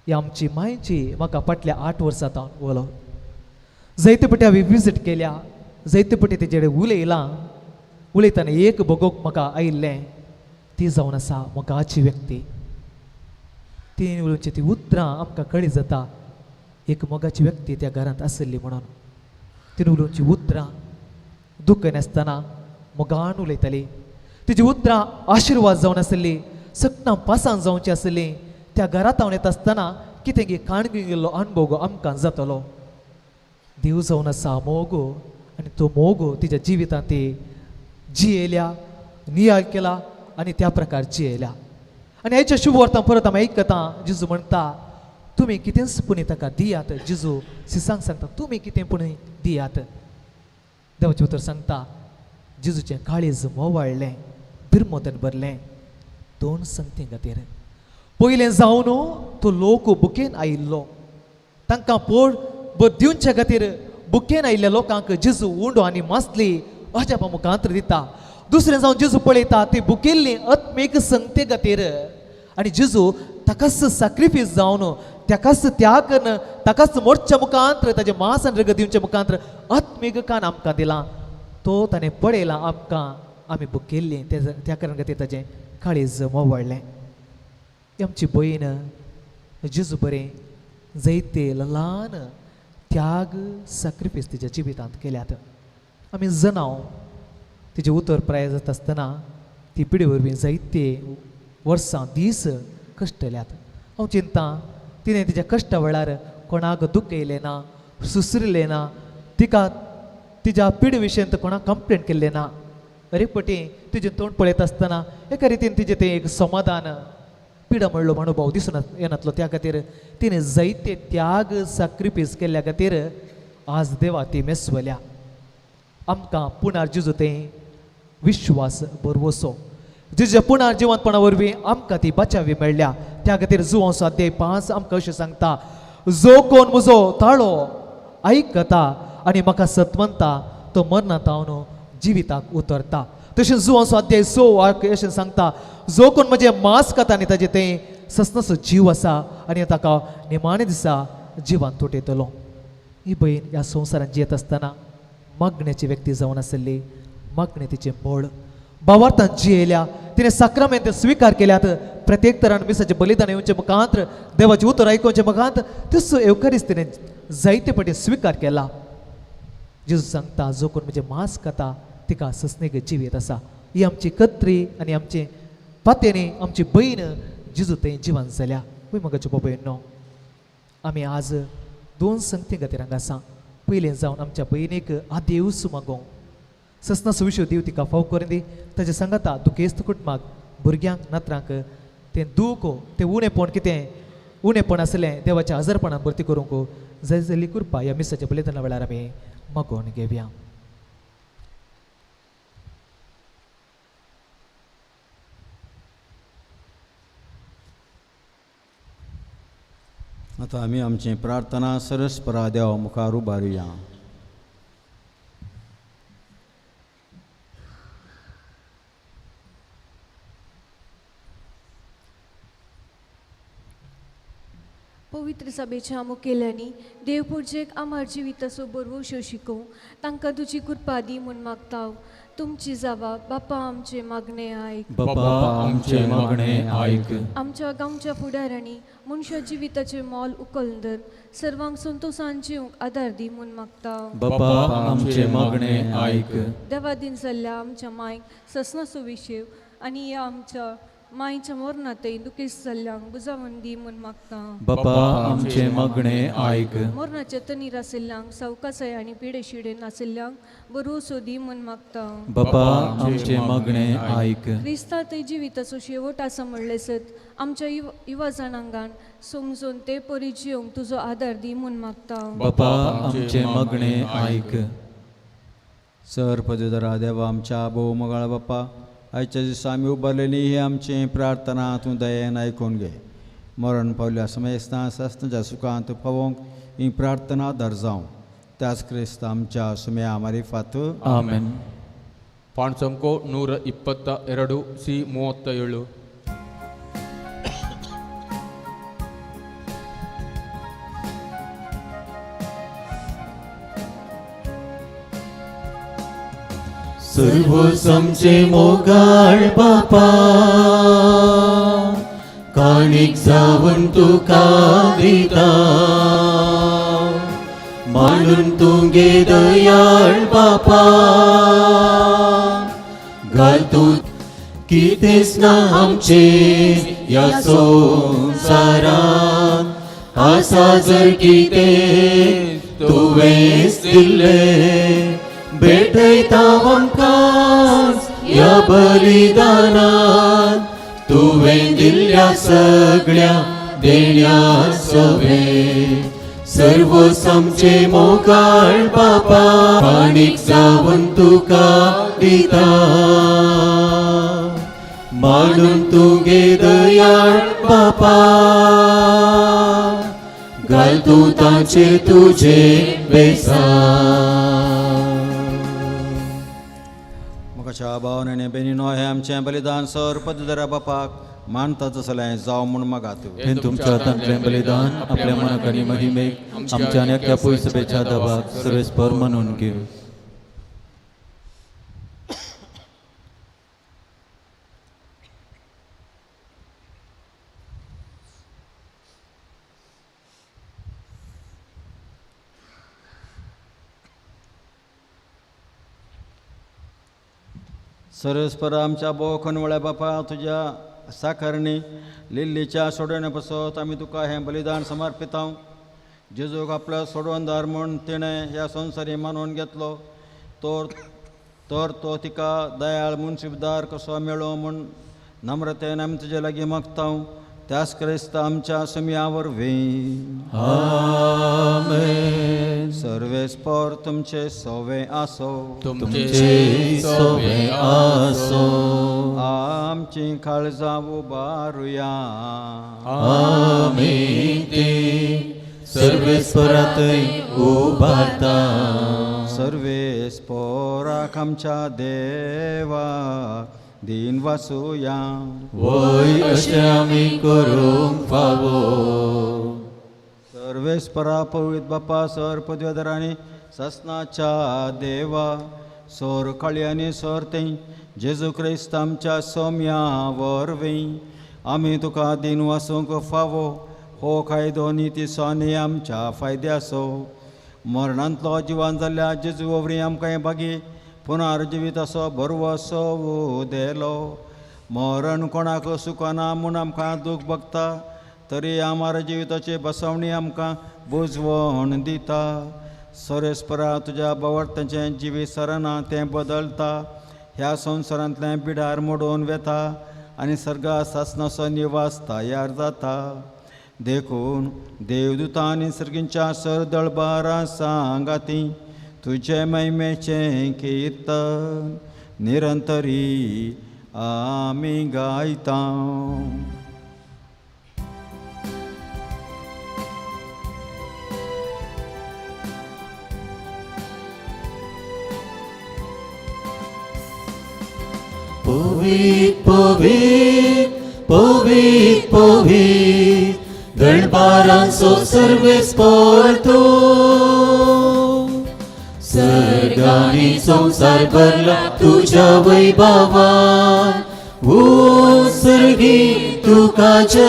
Speaker 9: ही आमची मायची म्हाका फाटल्या 8 वर्सां जावन वलो जायते फावटी हांवें विजीट केल्या जायते फावटी तेजे कडेन उलयतना एक बगोवंक म्हाका आयिल्लें ती जावन आसा मोगाची व्यक्ती ती उलोवची ती उतरां आमकां कळी जाता एक मोगाची व्यक्ती त्या घरांत आसली म्हणून तिने उलोवची उतरां दुख्ख नासतना मोगान उलयताली तिजी उतरां आशिर्वाद जावन आसली सपनां पासान जावची आसली त्या घरांत हांव येता आसतना कितें गी काणगी गेल्लो अणभव आमकां जातलो देव जावन आसा मोग आनी तो मोग तिच्या जिवितांत ती जियेल्या नियाळ केला आनी त्या प्रकार जियेल्या आनी हेच्या शुभ वर्तां परत आमी आयकता जेजू म्हणटा तुमी कितेंच पुणी ताका दियात जेजू सिसांक सांगता तुमी कितें पुणी दियात देवाचें उतर सांगता जेजूचें काळीज मोवाळ्ळें बिरमोदन भरलें 2 संगतीं खातीर पयलें जावन तो लोक बुकेन आयिल्लो तांकां पोड दिवचे खातीर बुकेन आयिल्ल्या लोकांक जेजू उंडो आनी मासली अजापा मुखांतर दिता दुसरें जावन जेजू पळयता ती बुकेल्ली आत्मीक संगते खातीर आनी जेजू ताकाच सॅक्रिफीस जावन ताकाच त्याग करून ताकाच मोडच्या मुखांतर ताजे मांस आनी रगत दिवच्या मुखांतर आत्मीक कान आमकां दिलां तो ताणें पळयला आमकां आमी बुकेल्ली त्या कारण खातीर ताजें काळीज मोवाळ्ळें आमची भयण जेजू बरें जायते ल्हान त्याग सॅक्रिफीस तिच्या जिवितांत केल्यात आमी जनाव तिचे उतर प्राय जाता आसतना ती पिढी वरवीं जायते वर्सां दीस कश्टल्यात हांव चिंता तिणें तिच्या कश्टा वेळार कोणाक दुख्ख येयलें ना सुसरिल्लें ना तिका तिच्या पिढी विशयेंत कोणाक कंप्लेंट केल्लें ना अरे पटी तिजें तोंड पळयता आसतना एका रितीन तिजें तें एक समाधान पिडा म्हणलो अनुभव दिसून येनातलो त्या खातीर तिणें जायते त्याग सॅक्रिफीस केल्ल्या खातीर आज देवा ती मेसवल्या आमकां पुणार जेजू तें विश्वास बरवसो जेजूच्या पुणार जिवंतपणा वरवीं आमकां ती बचावी मेळ्ळ्या त्या खातीर जुवांसो अध्याय 5 आमकां अशें सांगता जो कोण म्हजो ताळो आयकता आनी म्हाका सतमंता तो मरणांत हांव जिविताक उतरता तशेंच जुवांसो अध्याय 6 अशें सांगता जो कोण म्हजें मांस खाता आनी ताजें तें ससनसो जीव आसा आनी ताका निमाणे दिसा जिवान तुटयतलो ही भयण ह्या संवसारांत जियेत आसतना मग्नाची व्यक्ती जावन आसली मग्न तिचें बळ भावार्थांत जियेल्या तिणें साक्रामेंत स्विकार केल्यात प्रत्येक तरान मिसाचें बलिदान येवचे मुखांत देवाचें उतर आयकुवचे मुखांत तसो एवकारीस तिणें जायते फावटी स्विकार केला जेजू सांगता जो कोण म्हजें मांस खाता तिका ससनेक जिवीत आसा ही आमची कत्री आनी आमचे पातेनी आमची भयण जेजू थंय जिवन जाल्या पळय मगाच्यो बाबयनो आमी आज 2 संगती खातीर हांगा आसा पयलें जावन आमच्या भयणीक आदेव सुमागो ससनाचो विशय देव तिका फाव करून दी ताजे सांगाता दुखेस्त कुटुंबाक भुरग्यांक नात्रांक तें दूख तें उणेपण कितें उणेपण आसलें देवाच्या हजरपणान भरती करूंक जाय जाली कृपा ह्या मिसाच्या बलिदाना वेळार आमी मागोवन घेवया
Speaker 4: आतां आमी आमची प्रार्थना सरस्परा देवा मुखार उबारुया
Speaker 6: पवित्र सभेच्या मुखेल्यांनी देवपूजेक आमार जिविताचो बरवो शिकोव तांकां तुजी कृपा दी म्हूण मागता तुमची जावा बापा आमचे मागणे ऐक.
Speaker 7: बापा आमचे मागणे ऐक.
Speaker 6: आमच्या गांवच्या फुडाऱ्यांनी मनशा जिविताचे मोल उखलून धर, सर्वांक संतोषान जिवंक आदार दी म्हूण मागता.
Speaker 7: बापा आमचे मागणे ऐक.
Speaker 6: देवा दिन जाल्ल्या आमच्या मांयक ससनाचो विशेव आनी ह्या आमच्या मांयच्या मरणातय दुखेस जाल्ल्यांक बुजावण दी म्हूण मागता.
Speaker 7: बापा आमचे मागणे ऐक.
Speaker 6: मरणाच्या तनीर आशिल्ल्यांक सावकासाय आनी पिडेशिडे नाशिल्ल्यांक बरो सोदी म्हूण मागता.
Speaker 7: बापा आमचे मागणे ऐक.
Speaker 6: क्रिस्तांतय जिविताचो शेवट आसा म्हणले सत आमच्या युवा जाणांगान समजून ते परी जिवंक तुजो आदार दी म्हूण मागता.
Speaker 7: बापा आमचे मागणे ऐक.
Speaker 4: सर पदवीधरा देवा आमच्या भोव मोगाळ बाप्पा, आयच्या दिसा आमी उबारलेली ही आमची प्रार्थना तूं दयेन आयकून घे. मरण पावल्या समयस्तां सस्तांच्या सुखांत पावोवंक ही प्रार्थना आदार जावं. त्याच क्रिस्त आमच्या सुम्या मारिफात
Speaker 7: ಆಮೆನ್.
Speaker 10: ಪಾಣ್ ಸಂಖ್ಯೆ 122 C37.
Speaker 7: सर्व समचे मोगाळ बापा, काणीक जावन तुका दिता. मांडून तुगे दयाळ बापा, घाल तूं कितेंच ना आमचे ह्या संवसारान. आसा जर कितें तुवेंच दिल्लें, भेटयता आमकां ह्या बलिदानान. तुवें दिल्ल्या सगळ्या देण्यां सवे, सर्व समचे मोगाळ बापा, काणीक जावन तुका दिता. मांडून तुगे दयाळ बापा, घाल तूं तांचेर तुजे बेसान.
Speaker 4: मोगाच्या भावनेने बेनिनो हे आमचें बलिदान सर पदवीधरा बापाक मानता तसलें जावं म्हूण मागात.
Speaker 7: हे तुमच्या हातांतलें बलिदान आपल्या मनाक आनी महिमेक आमच्या नेक्या पयसबेच्या दाबाक सर्वेस्पर म्हणून घेव.
Speaker 4: सर्वेस्पर आमच्या बोव खणवळ्या बापा, तुज्या साकारणी लिल्लीच्या सोडवण्या पासत आमी तुका हें बलिदान समर्पितां. जेजूक आपलो सोडवणदार म्हूण तिणें ह्या संवसारी मानून घेतलो, तर तो तिका दयाळ मुनसिबदार कसो मेळ्ळो म्हूण नम्रतेन आमी तुजे लागीं मागतां. त्याच क्रिस्त आमच्या सुम्या वरवीं.
Speaker 7: आमेन.
Speaker 4: सर्वेस्पर तुमचे सोवे आसो.
Speaker 7: तुमचे सोवे आसो.
Speaker 4: आमची काळजां उबारुया.
Speaker 7: आमी ते सर्वेस्परांतय उबारता.
Speaker 4: सर्वेस्पराक आमच्या देवा दिन वासुया.
Speaker 7: वय अशें आमी करूंक फावो.
Speaker 4: सर्वेस्परा पवित्र बापा, सर पदवीधरांनी ससनाच्या देवा, सोर काळी आनी सोर तें जेजू क्रिस्त आमच्या सौम्या वरवीं आमी तुका दिन वासूंक फावो. हो कायदो नितीसो आनी आमच्या फायद्याचो. मरणांतलो जिवान जाल्ल्या जेजू वरवीं आमकां हें भागी पुनर्जिवीत असो बरवसो देलो. मरण कोणाक सुखना म्हूण आमकां दूख भोगता, तरी आमार जिविताची बसवणी आमकां बुजवण दिता. सर्वेस्परा तुज्या बावर्ताचें जिवीत सरना तें बदलता. ह्या संवसारांतलें बिडार मोडून वेता आनी सर्गा सासनाचो निवास तयार जाता. देखून देवदूतां आनी सर्गींच्या सर दळबारां सांगाती तुजे महिमेचें कीर्तन निरंतरी आमी गायता.
Speaker 7: पवित्र पवित्र पवित्र पवित्र दळबारांचो सर्वेस्पर तूं. सर्गांनी आणि संसार भरला तुझ्या वैभवान. उत्सर्गी तुका जय,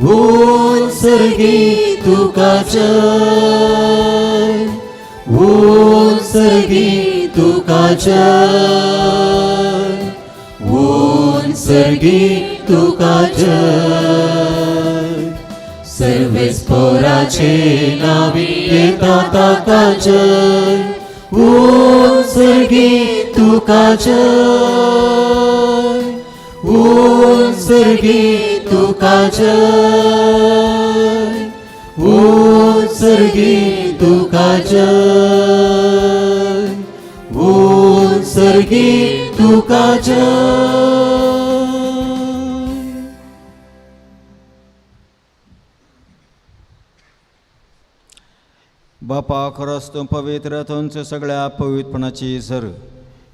Speaker 7: उत्सर्गी तुका जय, उत्सर्गी तुका जय, उत्सर्गी तुका जय. सर्वेस्पराचे नावी येता ताका जय, उत्सर्गी तुका जय, उत्सर्गी तुका जय, उत्सर्गी तुका जय, उत्सर्गी तुका जय.
Speaker 4: बापा खरंच तूं पवित्र थंच सगळ्या पवित्रपणाची झर.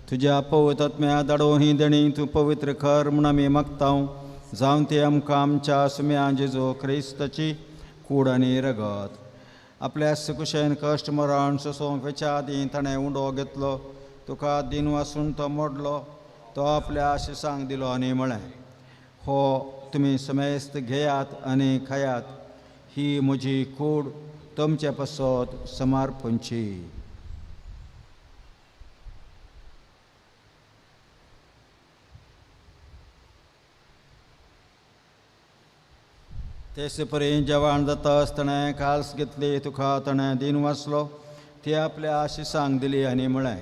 Speaker 4: तुज्या पवित्र आत्म्या धाडून ही देणी तूं पवित्र कर म्हूण आमी मागतां. जावं ती आमकां आमच्या सुम्या जेजू क्रिस्ताची कूड आनी रगत. आपल्या सुकुशेन कश्ट मरण सोंसूंक वेच्या आदीं ताणें उंडो घेतलो. तुका दिन वासून तो मोडलो. तो आपल्या आशिसांक दिलो आनी म्हळें, हो तुमी समेस्त घेयात आनी खायात. ही म्हजी कूड तुमचे पासत समर्पणची. तेच परी जेवण जाता आसतना काल्स घेतली. तुका ताणें दिन वाचलो. ती आपल्या आशिसांक दिली आनी म्हळें,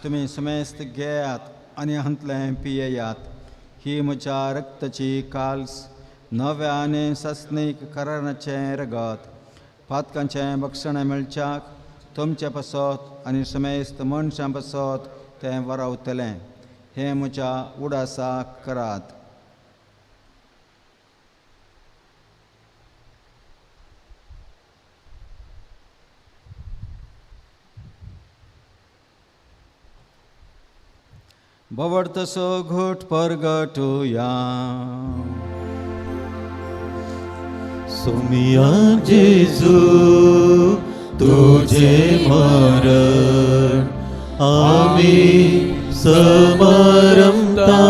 Speaker 4: तुमी समेस्त घेयात आनी हांतलें पियेयात. ही म्हज्या रक्ताची काल्स, नव्या आनी सस्नीक कराराचें रगत. पातकांचें भक्षण मेळच्याक तुमचे पासत आनी समेस्त मनशां पासत तें वरावतलें. हें म्हज्या उडासाक करात. बवड तसो घोट परगटुया.
Speaker 7: सुमिया जेजू तुझे मरण आम्ही समरमता.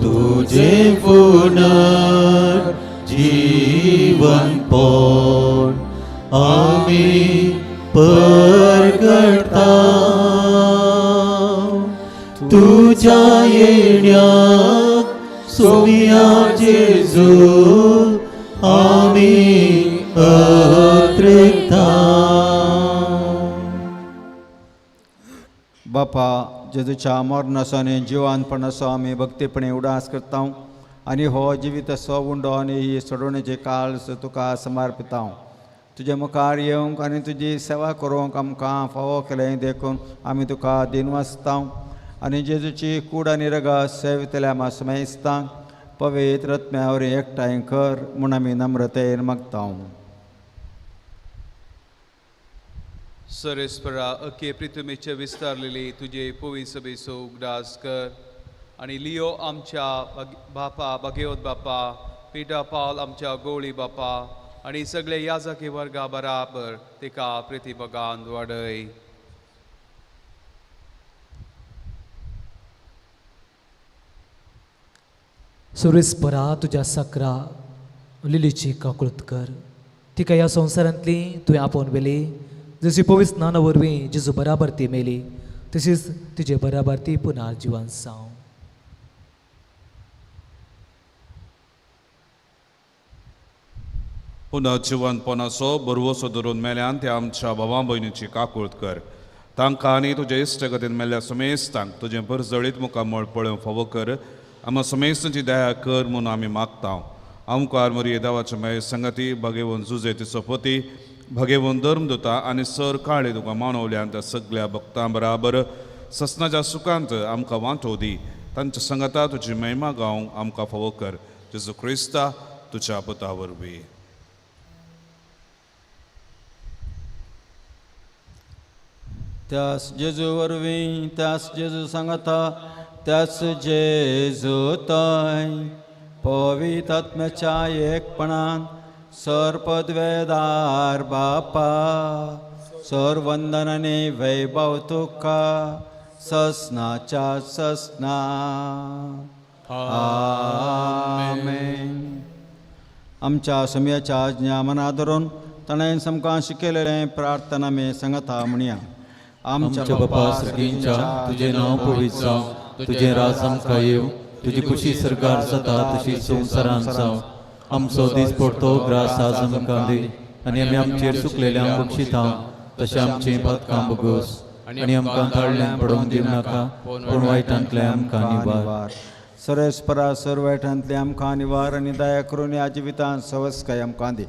Speaker 7: तुझे पुनर्जीवनपण आम्ही परगटता. तुझ्या येण्याक सोमिया जेजू आम्ही अत्रेता.
Speaker 4: बापा जेजूच्या मरणाचो आनी जिवानपणाचो आमी भक्तीपणे उडास करता. आनी हो जिविताचो उंडो आनी ही सोडवणेची काळस तुका समर्पिता. तुजे मुखार येवंक आनी तुजी सेवा करूंक आमकां फावो केलें देखून आमी तुका दिन वाचता. आनी जेजूची कूड आनी रगत सेवितल्या मासमेस्तांक पवित्र आत्म्यावर एकठांय कर म्हूण आमी नम्रतेन मागता.
Speaker 11: सर्वेस्परा अखे प्रितमेचे विस्तारलेली तुझे पवित्र सभेचो उगडास कर. आनी लियो आमच्या बापा भगवत बापा, पिता पावल आमच्या गवळी बापा आनी सगळे याजकी वर्गा बराबर तिका प्रतिभगान वाडय.
Speaker 9: सुरेस्परा तुझ्या सकरा लिलीची काकुळत कर. तिका ह्या संवसारांतली तुवें आपोवन वेली. जशी पवित्र स्नाना वरवीं जेजू बराबर ती मेली, तशीच तुजे बराबर ती पुना जिवान साव.
Speaker 12: पुन्हा जिवनपणाचो बरवसो धरून मेल्यान त्या आमच्या भावां भयणीची काकुळत कर. तांकां आनी तुजे इश्ट गतीन मेल्ल्या समेस्तांक तुजें बरजळीत मुखामळ पळोवंक फावो कर. आमकां समेस्तांची दया कर म्हूण आमी मागता. आमकां मरी देवाच्या मेळ संगती भगेवन जुजे तिचो पती भगेवन धर्मदुता आनी सर काळे तुका मानवल्यान त्या सगळ्या भक्तां बराबर ससनाच्या सुखांत आमकां वांटो दी. तांच्या संगता तुजी महिमा गावंक आमकां फावो कर. जेजू क्रिस्ता तुज्या पुता वरवीं.
Speaker 4: त्यास जेजू वरवीं त्यास जेजू सांगता त्यास जेजू तय पवित्र आत्म्याच्या एकपणान सरपदवेदार बापा सर वंदनाने वैभव तुका ससनाच्या ससना आमेन. आमच्या समयाच्या आज्ञा मना धरून ताणें समकां शिकयलेलें प्रार्थना मे सांगता म्हणया.
Speaker 7: आमच्या बापा सगळींच्या तुझे नाव पवित्र जावं, तुझे राज आमकां येवं, तुजी खुशी सरकार जाता तशी संवसारांत जावं. आमचो दीस पडतो ग्रास आज आमकां दी, आनी आमी आमचेर चुकलेल्यांक बक्षिता तशें आमचें पथकां बगोस, आनी आमकां ताळ्यान पडोवंक दिवं नाका, पूण वायटांतल्यान आमकां निवार.
Speaker 4: सरेस्परा सर्वैठांतले आमकां निवार आनी दया करून ह्या जिवितांत सवस्काय आमकां दी.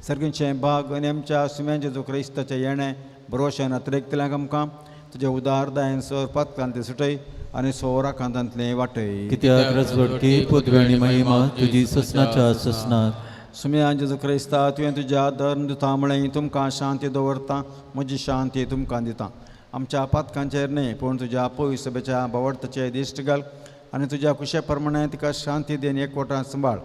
Speaker 4: सर्गींचें भाग आनी आमच्या सुम्या जेजू क्रिस्ताचें येणें बरोवशें अतिरिक्तल्यांक आमकां तुजें उदार दायन सर पथकांत सुटय आनी सोवरा कांतांतलें वाटय.
Speaker 7: कित्याक रजवटकी पदवी आनी महिमा तुजी ससनाच्या ससनार.
Speaker 4: सुम्या जेजू क्रिस्ता तुवें तुज्या धर्म दिता म्हळें तुमकां शांती दवरता, म्हजी शांती तुमकां दिता. आमच्या पथकांचेर न्हय पूण तुज्या पवित्र सभेच्या बवडताचें दिश्ट घाल आनी तुज्या कुशे प्रमाणे तिका शांती देन एकवटान सांबाळ.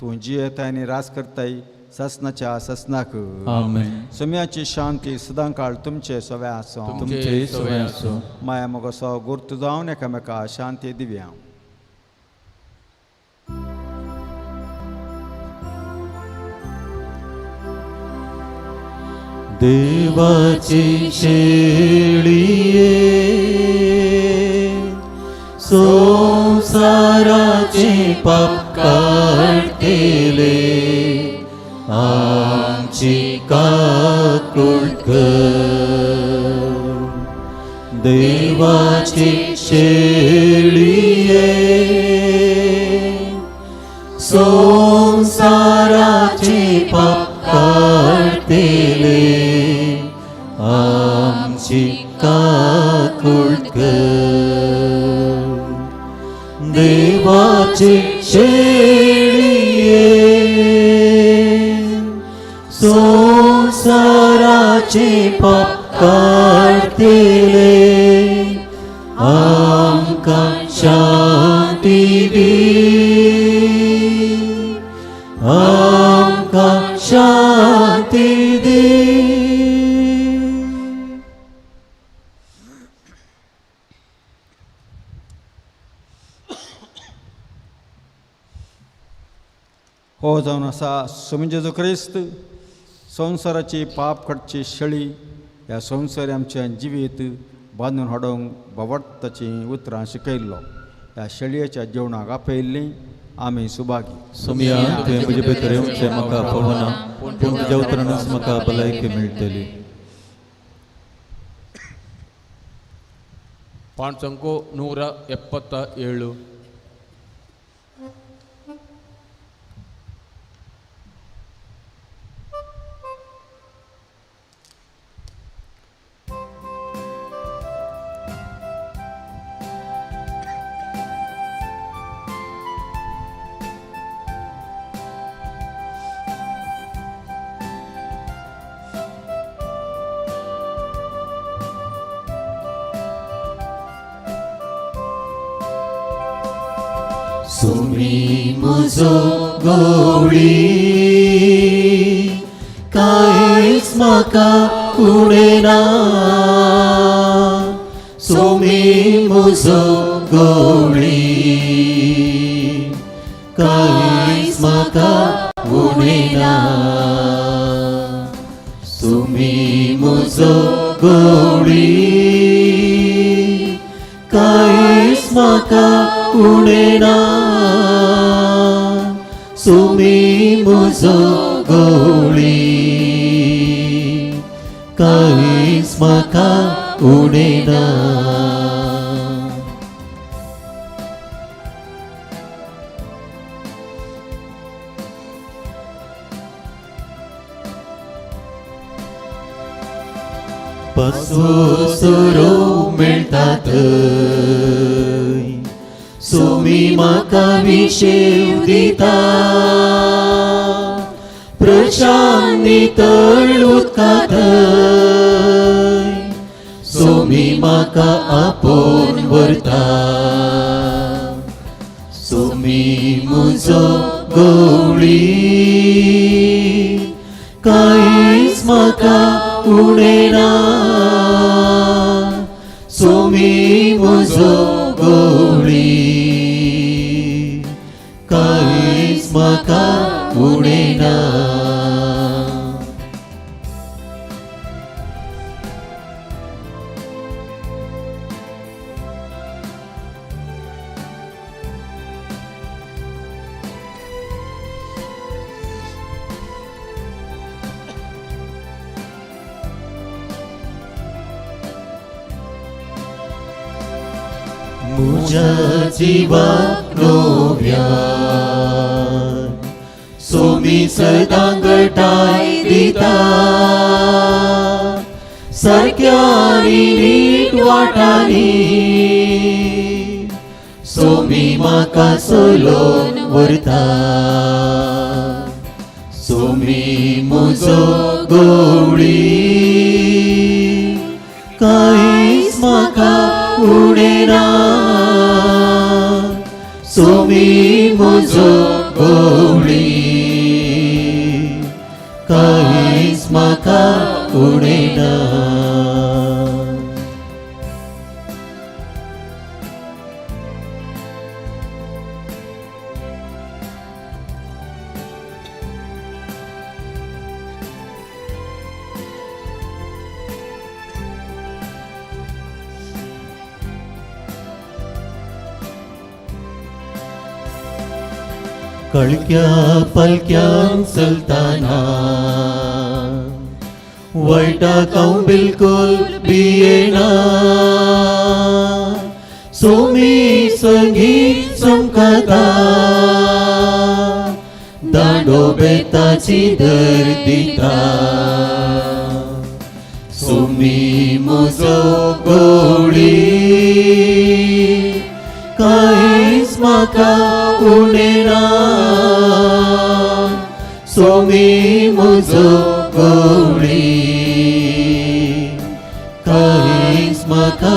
Speaker 4: तूं जियेताय आनी रास करताय ससनाच्या ससनाक.
Speaker 7: आमेन.
Speaker 4: सुम्याची शांती सदां काळ तुमचे सवे आसूं.
Speaker 7: तुमचे सवे आसूं.
Speaker 4: माया मोगोसो गुर्त जावन एकामेका शांती दिव्या.
Speaker 7: देवाची शेळिये संसाराचे पाप काढतेले आमची काकूळ कर. देवाची शेळिये संसाराचे पाप काढतेले आमची काकूळ कर. देवाची शेळिये संसाराचे पाप काढतेले आमकां शांती दी. आमकां शांती दी.
Speaker 4: हो जावन आसा सुमी जेजू क्रिस्त संवसाराची पाप काडची शेळी ह्या संवसारी आमचें जिवीत बांदून हाडोवंक भवडताची उतरां शिकयल्लो. ह्या शेळयेच्या जेवणाक आपयल्लीं आमी सुभागी.
Speaker 7: सुमया तुवें म्हजे भितर येवचें म्हाका पवना, पूण तुज्या उतरानूच म्हाका भलायकी मेळटली.
Speaker 10: पाणसंको 177.
Speaker 7: सुमी म्हजो गवळी कांयच म्हाका उणेना. सुमी म्हजो गवळी कांयच म्हाका उणेना. सुमी म्हजो गवळी कांयच म्हाका उणेना. सुमी म्हजो गवळी कांयच म्हाका उणेना. पसरो मेळटा थंय सुमी म्हाका विशेव दिता. प्रशांत नितळ उदका थंय सुमी म्हाका आपोवन व्हरता. सुमी म्हजो गवळी कांयच म्हाका उणेना सोमी म्हजो गवळी कांयच म्हाका उणेना म्हज्या जिवाक नव्या सोमी सदां घटाय दिता सारक्या नीट वाटांनी सोमी म्हाका चलोवन व्हरता सोमी म्हजो गवळी कांयच म्हाका उणेना सोमी म्हजो गवळी कांयच म्हाका उणेना कळक्या पलक्यान चलताना वायटाक हांव बिलकुल भियेना सोमी संगीत चमकता दांडो बेताची धर दिता सोमी म्हजो गवळी कांयच म्हाका उणेना सोमी म्हजो गवळी कांयच म्हाका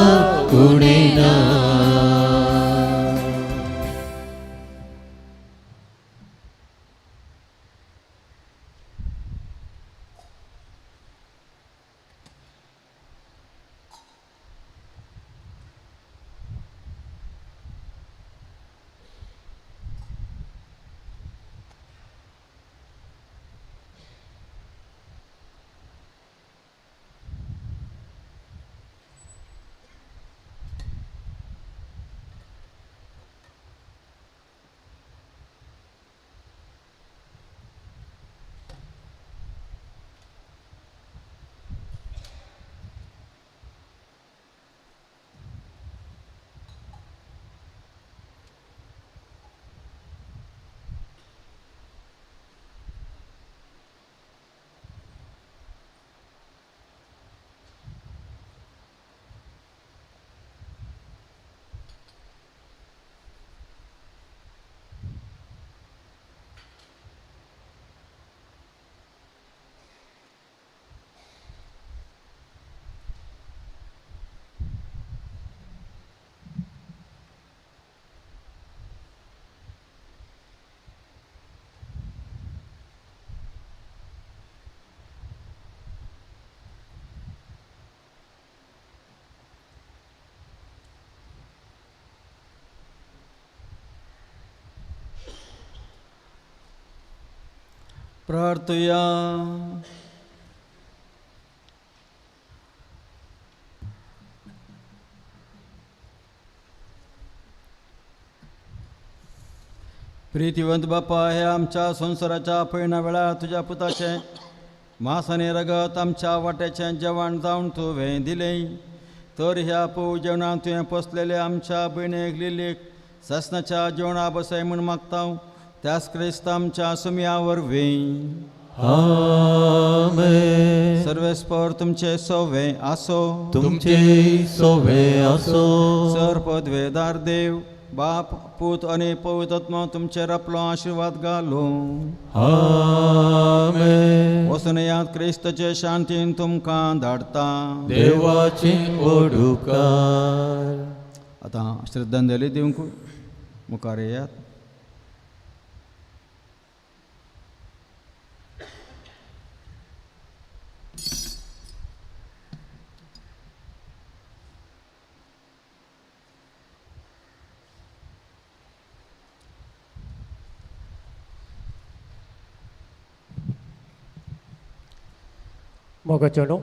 Speaker 7: उणेना
Speaker 4: प्रार्थया. प्रीतिवंत बापा, हे आमच्या संसाराच्या पहिल्या वेळार तुझ्या पुताचे मांस आणि रगत आमच्या वाट्याचें जेवण जावन तुवें दिलें, तर ह्या पोव जेवणाक तुवें पोसलेले आमच्या भयणेक लिलीक ससनाच्या जेवणा बसय म्हूण मागता. त्याच क्रिस्त आमच्या सुमया वरवीं.
Speaker 7: आमेन.
Speaker 4: सर्वेस्पर तुमचे सोवे आसो.
Speaker 7: तुमचे सोवे आसो.
Speaker 4: सर्पद्वेदार देव बाप, पूत आणि पवित्र आत्मा तुमचेर आपलो आशीर्वाद घालो.
Speaker 7: आमेन.
Speaker 4: वसनयात क्रिस्ताचे शांतीन तुमकां धाडता.
Speaker 7: देवाची ओडुकार.
Speaker 4: आता श्रद्धांजली दिवंक मुखार येयात.
Speaker 13: मोगाचेनो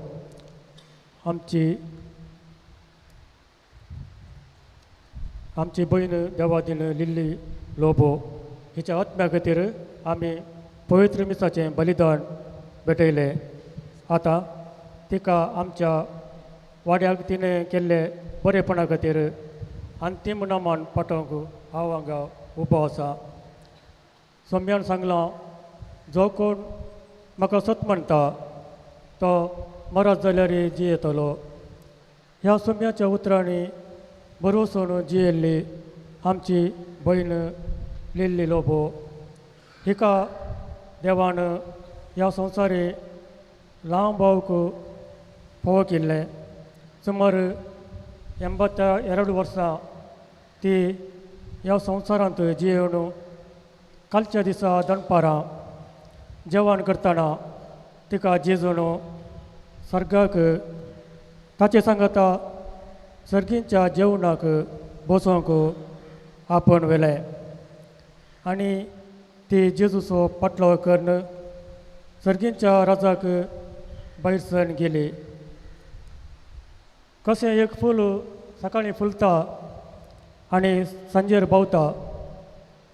Speaker 13: आमची बहीण देवादीन लिल्ली लोबो हिच्या आत्म्या खातीर आमी पवित्र मिसाचें बलिदान भेटयलें. आतां तिका आमच्या वाड्याक तिणें केल्ले बरेपणा खातीर अंतीम नामान पाठोवंक हांव हांगा उबो आसा. सोम्यान सांगलां, जो कोण म्हाका सत म्हणटा तो मरत जाल्यार जियेतलो. ह्या सोम्याच्या उतरांनी बरोवसून जियेल्ली आमची भयण लिल्ली लोबो हिका देवान ह्या संवसारी ल्हान भावक फोव केल्लें. सुमार 82 वर्सां ती ह्या संवसारांत जियेवन कालच्या दिसा दनपारां जेवण करतना तिका जेजून सर्गाक ताचे सांगता सर्गींच्या जेवणाक बसोवंक आपण व्हेलें आनी ती जेजूचो पाटलो करून सर्गींच्या राजाक भायर सरून गेली. कशें एक फूल सकाळीं फुलता आनी सांजेर पावता.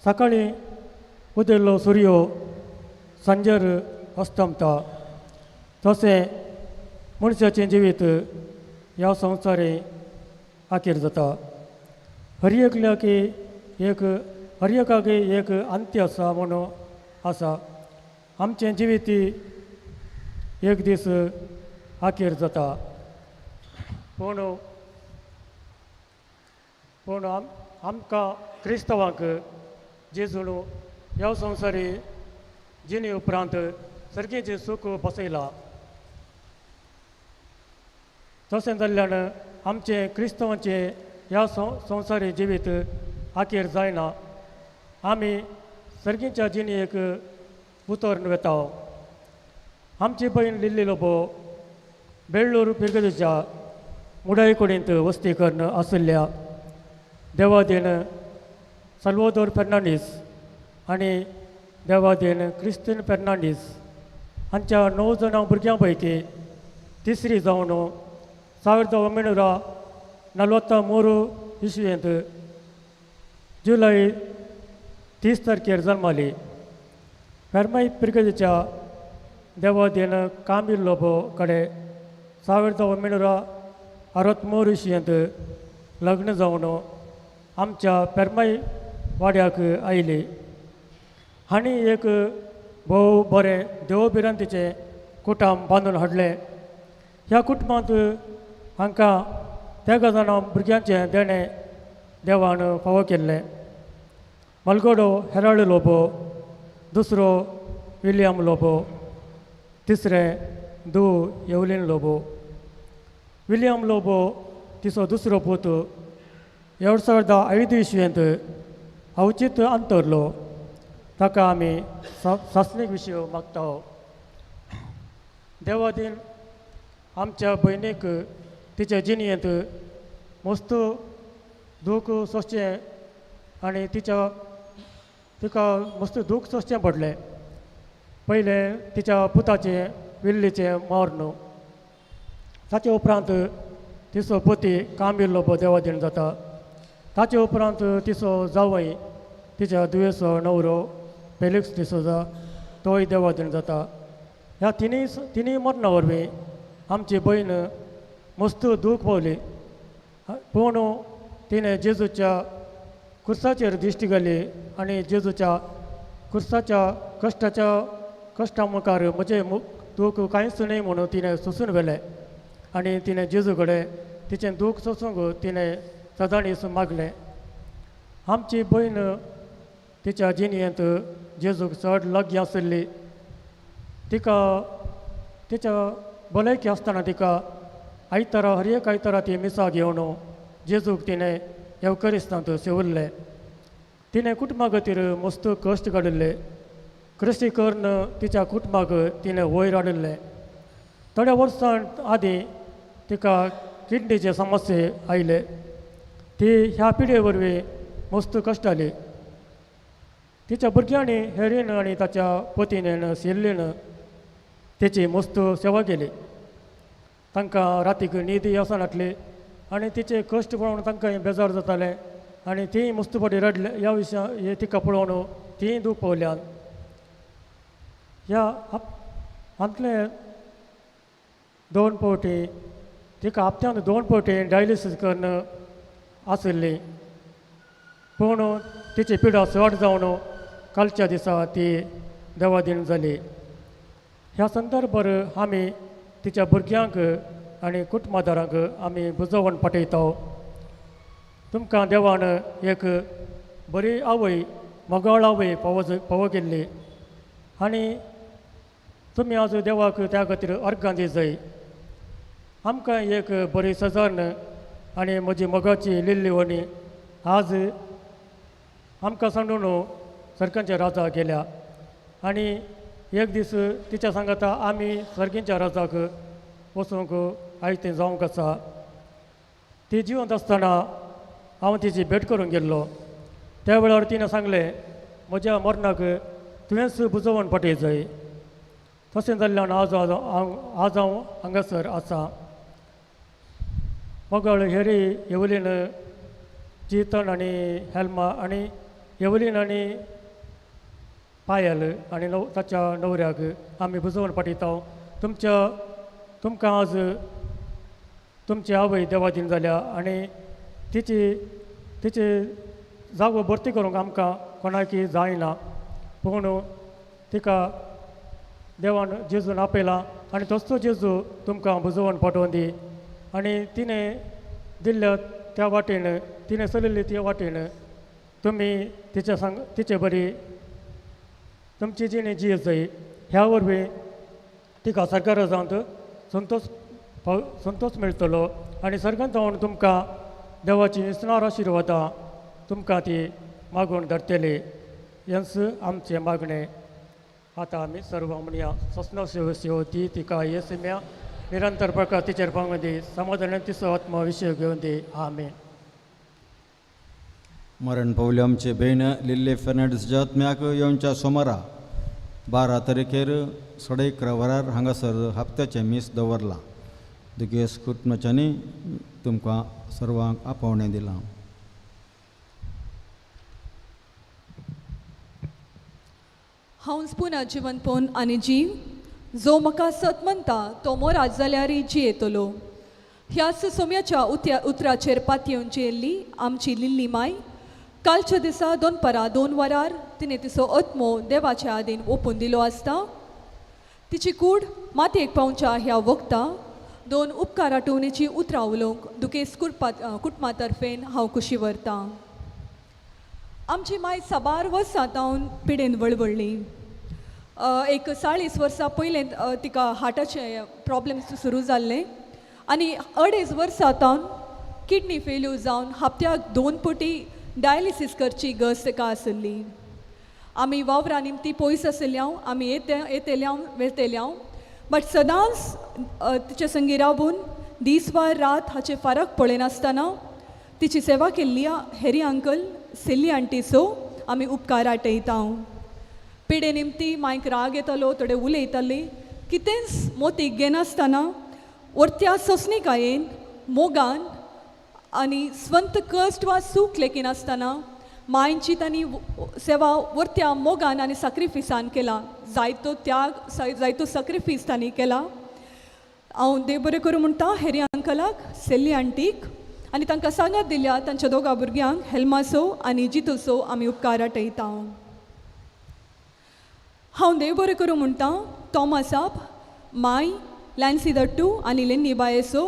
Speaker 13: सकाळीं उदेल्लो सूर्य सांजेर अस्तमता. तशें मनशाचें जिवीत ह्या संवसारी आखीर जाता. हर एकल्याक एक अंत्य आसा म्हणून आसा. आमचें जिवीत एक दीस आखीर जाता. पूण आमकां क्रिस्तांवांक जेजून ह्या संवसारी जिणे उपरांत सर्गेचें सूख बसयलां. तशें जाल्ल्यान आमचें क्रिस्तांवांचें ह्या संवसारी जिवीत आखीर जायना. आमी सर्गींच्या जिणेक उतोर्न वेता. आमची भयण लिल्ली लोबो बेळ्ळूर पिरगदेच्या मुडाय कुडींत वस्ती करून आशिल्ल्या देवादीन साल्वादोर फेर्नांडीस आनी देवादीन क्रिस्तीन फेर्नांडीस हांच्या 9 जाणां भुरग्यां पैकी तिसरी जावन 1943 इसवेंत जुलय 30 तारखेर जल्माली. फेर्माई पिरगदेच्या देवादीन कामील लोबो कडेन 1963 इसवेंत लग्न जावन आमच्या पेरमाई वाड्याक आयली. हांणी एक भोव बरें देवभिरांतीचें कुटुंब बांदून हाडलें. ह्या कुटुंबांत हांकां 13 जाणां भुरग्यांचें देणें देवान फावो केल्लें. मलगडो हेराल्ड लोबो, दुसरो विलियम लोबो, तिसरें धूव येवलीन लोबो. विलियम लोबो तिचो दुसरो पूत 2005 इसवेंत अवचित अंतरलो. ताका आमी सासणीक विशय मागता. देवादीन आमच्या भयणीक तिच्या जिणयेंत मस्त दूख सोंसचें आनी तिका मस्त दूख सोंसचें पडलें. पयलें तिच्या पुताचें विल्लीचें मरण. ताचे उपरांत तिचो पती कामील लोबो देवादीन जाता. ताचे उपरांत तिचो जावय तिच्या दुयेचो न्हवरो फेलिक्स डिसोजा तोय देवादीन जाता. ह्या तिनी मरणा वरवीं आमची भयण मस्त दूख पावली. पूण तिणें जेजूच्या कुर्साचेर दिश्टी घाली आनी जेजूच्या कुर्साच्या कश्टा मुखार म्हजें दूख कांयच न्हय म्हणून तिणें सोंसून व्हेलें आनी तिणें जेजू कडेन तिचें दूख सोंसूंक तिणें सदांच मागलें. आमची भयण तिच्या जिणयेंत जेजूक चड लागीं आशिल्ली. तिका तिच्या भलायकी आसतना तिका आयतारा हर एक आयतारा ती मिसा घेवन जेजूक तिणें येवकरिस्तांत सेवल्लें. तिणें कुटुंबा खातीर मस्त कश्ट काडिल्ले. कृशी करून तिच्या कुटुंबाक तिणें वयर हाडिल्लें. थोड्या वर्सां आदीं तिका किडनीचे समस्या आयले. ती ह्या पिडये वरवीं मस्त कश्टाली. तिच्या भुरग्यांनी हेरीन आनी ताच्या पतीन सिल्लीन तिची मस्त सेवा केली. तांकां रातीक न्हीद येवनासली आनी तिचे कश्ट पळोवन तांकां बेजार जातालें आनी तीं मुस्तफाटी रडले ह्या विशयां हे तिका पळोवन तीं दूख पावल्यान ह्या हातले 2 फावटी तिका हप्त्यान 2 फावटी डायलिसीस करून आशिल्ली पूण तिची पिडा चड जावन कालच्या दिसा ती देवादीन जाली ह्या संदर्भार आमी तिच्या भुरग्यांक आनी कुटुंबदारांक आमी बुजवण पाठयता तुमकां देवान एक बरी आवय मोगाळ आवय फावो केल्ली आनी तुमी आज देवाक त्या खातीर अर्गां दी जाय आमकां एक बरी सजन आनी म्हजी मोगाची लिल्ली वणी आज आमकां सांडून सर्गांच्या राजा गेल्या आनी एक दीस तिच्या सांगाता आमी सर्गींच्या राजाक वचूंक आयतें जावंक आसा ती जिवंत आसतना हांव तिची भेट करूंक गेल्लो त्या वेळार तिणें सांगलें म्हज्या मरणाक तुवेंच बुजवण पाठय जाय तशें जाल्ल्यान आज हांव हांगासर आसा मोगळ हेरी एवलीन चेतन आनी हेल्मा आनी एवलीन आनी पायल आनी ताच्या न्हवऱ्याक आमी बुजवण पाठयता तुमकां आज तुमची आवय देवादीन जाल्या आनी तिची जागो भरती करूंक आमकां कोणाकी जायना पूण तिका देवान जेजून आपयला आनी तसो जेजू तुमकां बुजवण पाठोवन दी आनी तिणें दिल्ल्या त्या वाटेन तिणें चलिल्ली त्या वाटेन तुमी तिचे बरी तुमची जिणी जी जाय ह्या वरवीं तिका सरकार जावंत संतोष मेळटलो आनी सर्गांत जावन तुमकां देवाची विस्नार आशिर्वादां तुमकां ती मागून धरतली हेंच आमचें मागणें आतां आमी सर्व म्हणया सस्नो सेव ती तिका येसम्या निरंतर प्रकार तिचेर पावूंक दी समाधान तिचो आत्मा विशय घेवन दी आमेन
Speaker 4: मरण पावले आमचे बहीण लिल्ले फेर्नांडीसच्या आत्म्याक येवच्या सोमारा 12 तारखेर 11:30 वरार हांगासर हप्त्याचें मीस दवरलां दुखेस्त कुटुंबाच्यांनी तुमकां सर्वांक आपोवणें दिलां
Speaker 6: हांव पुना जिवंतपण आनी जीव जो म्हाका सत म्हणटा तो मोरात जाल्यारय जियेतलो ह्याच सोम्याच्या उतराचेर पातयेवन जियेल्ली आमची लिल्ली माय कालच्या दिसा 2 वरार तिणें तिचो आत्मो देवाच्या आदीन ओपून दिलो आसता तिची कूड मातयेक पावच्या ह्या वखदां 2 उपकार आठवणेची उतरां उलोवंक दुखेस्त कुटुंबा तर्फेन हांव खुशी व्हरतां आमची माय 12 वर्सां जावन पिडेन वळवळ्ळी एक 40 वर्सां पयलें तिका हार्टाचे प्रॉब्लेम्स सुरू जाल्ले आनी 2.5 वर्सां जावन किडनी फेल्यूर जावन हप्त्याक 2 फावटी डायलिसीस करची गरज ताका आसली आमी वावरां निमती पयस आशिल्ल्यां आमी येतेल्यां वेतेल्यां बट सदांच तिचे संगी रावून दीस वा रात हाचे फरक पळयनासतना तिची सेवा केल्ली हेरी अंकल सिल्ली आंटीचो आमी उपकार आटयता पिडे निमती मांयक राग येतालो थोडे उलयताली कितेंच मोतीक घेनासतना वर्त्या सोंसणिकायेन मोगान आनी स्वंत कश्ट वा सूख लेकीन आसतना मांयची तांणी सेवा वर्त्या मोगान आनी सॅक्रिफिसान केला जायतो त्याग जायतो सॅक्रिफीस तांणी केला हांव देव बरें करूं म्हणटा हेरी अंकलाक सेल्ली आंटीक आनी तांकां सांगात दिल्या तांच्या 2 भुरग्यांक हेल्माचो आनी जितूचो आमी उपकार आटयता हांव देव बरें करूं म्हणटा तॉमसाप माय लॅन्सी दट्टू आनी लेन्नी बायेचो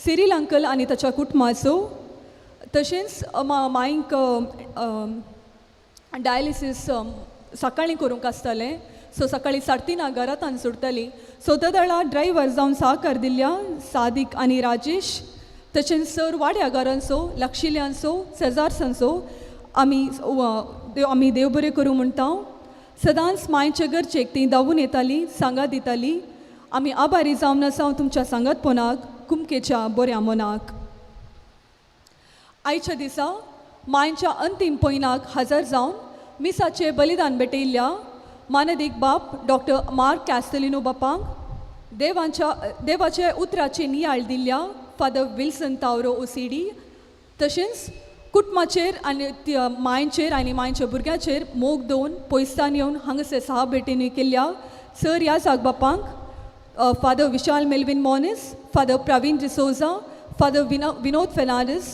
Speaker 6: सिरील अंकल आनी ताच्या कुटुंबाचो तशेंच मांयक डायलिसीस सकाळीं करूंक आसतालें सो सकाळीं 3:30 घरांत सुटतली सो त्या वेळा ड्रायव्हर जावन सहकार दिल्ल्या सादीक आनी राजेश तशेंच सर वाड्या घरांचो लक्षिल्यांचो सेजार्सांचो आमी देव बरें करूं म्हणटा सदांच मांयचे गरजेक ती धांवून येताली सांगात दिताली आमी आभारी जावन आसा तुमच्या सांगतपणाक कुमकेच्या बऱ्या मनाक आयच्या दिसा मांयच्या अंतीम पयनाक हजर जावन मिसाचे बलिदान भेटयल्ल्या मानदीक बाप डॉक्टर मार्क कॅस्टेलिनो बापांक देवाचे उतराचे नियाळ दिल्ल्या फादर विल्सन तावरो ओसीडी तशेंच कुटुंबाचेर आनी मांयचेर आनी मांयच्या भुरग्याचेर मोग दोन पोयस्तान येवन हांगासर सहा भेटींनी केल्ल्या सर ह्या साकबापांक father Vishal Melvin Monis, father Praveen D'Souza, father Vinod Fernandes,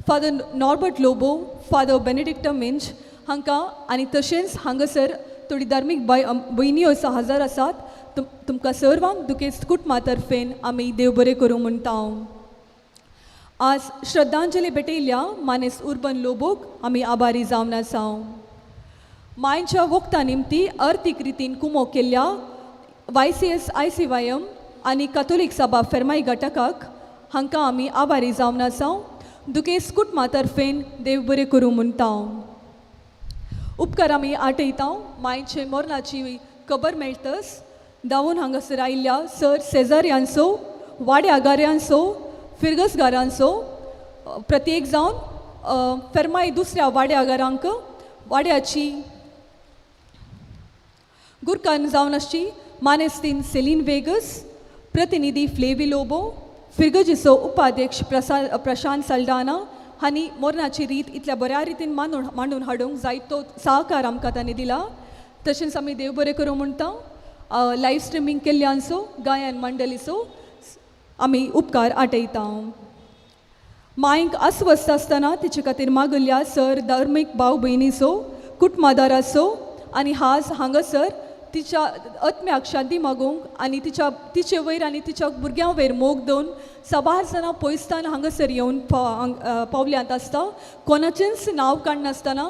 Speaker 6: father Norbert Lobo, father बेनेडिक्टा मिंच हांकां आनी तशेंच हांगासर थोडी धार्मीक भयणी हजर आसात तुमकां सर्वांक दुखेस्त कुटुंबा तर्फेन आमी देव बरें करूं म्हणटा. आज श्रद्धांजली भेटयल्या मानेस उर्बन लोबोक आमी आभारी जावन आसा. मांयच्या वखदा निमती अर्थीक रितीन कुमो केल्ल्या YCS ICYM आनी कातोलीक सभा फेर्माई घटकाक हांकां आमी आभारी जावन आसा. दुखेस्त कुटुंबा तर्फेन देव बरें करूं म्हणटा. उपकार आमी आटयता. मांयचे मरणाची खबर मेळटस धांवून हांगासर आयिल्ल्या सर सेजारियांचो, वाड्यागाऱ्यांचो, फिरगसगारांचो प्रत्येक जावन फेर्माई दुसऱ्या वाड्यागारांक वाड्याची गुरकान जावन आसची. मानेस्तीन सेलीन वेगस, प्रतिनिधी फ्लेवी लोबो, फिरगजीचो उपाध्यक्ष प्रशांत सल्डाना हांणी मरणाची रीत इतल्या बऱ्या रितीन मांडून हाडूंक जायतो सहकार आमकां तांणी दिला. तशेंच आमी देव बरें करूं म्हणटा. लायव्ह स्ट्रिमींग केल्ल्यांचो गायन मंडळीचो आमी उपकार आटयता. मांयक अस्वस्थ आसतना तिचे खातीर मागुल्ल्या सर धार्मीक भाव भयणीचो, कुटुंबादाराचो आनी आज हांगासर तिच्या आत्म्याक शांती मागूंक आनी तिचे वयर आनी तिच्या भुरग्यां वयर मोग दोन साबार जाणां पोयस्तान हांगासर येवन पावल्यांत आसता. कोणाचेंच नांव काडनासतना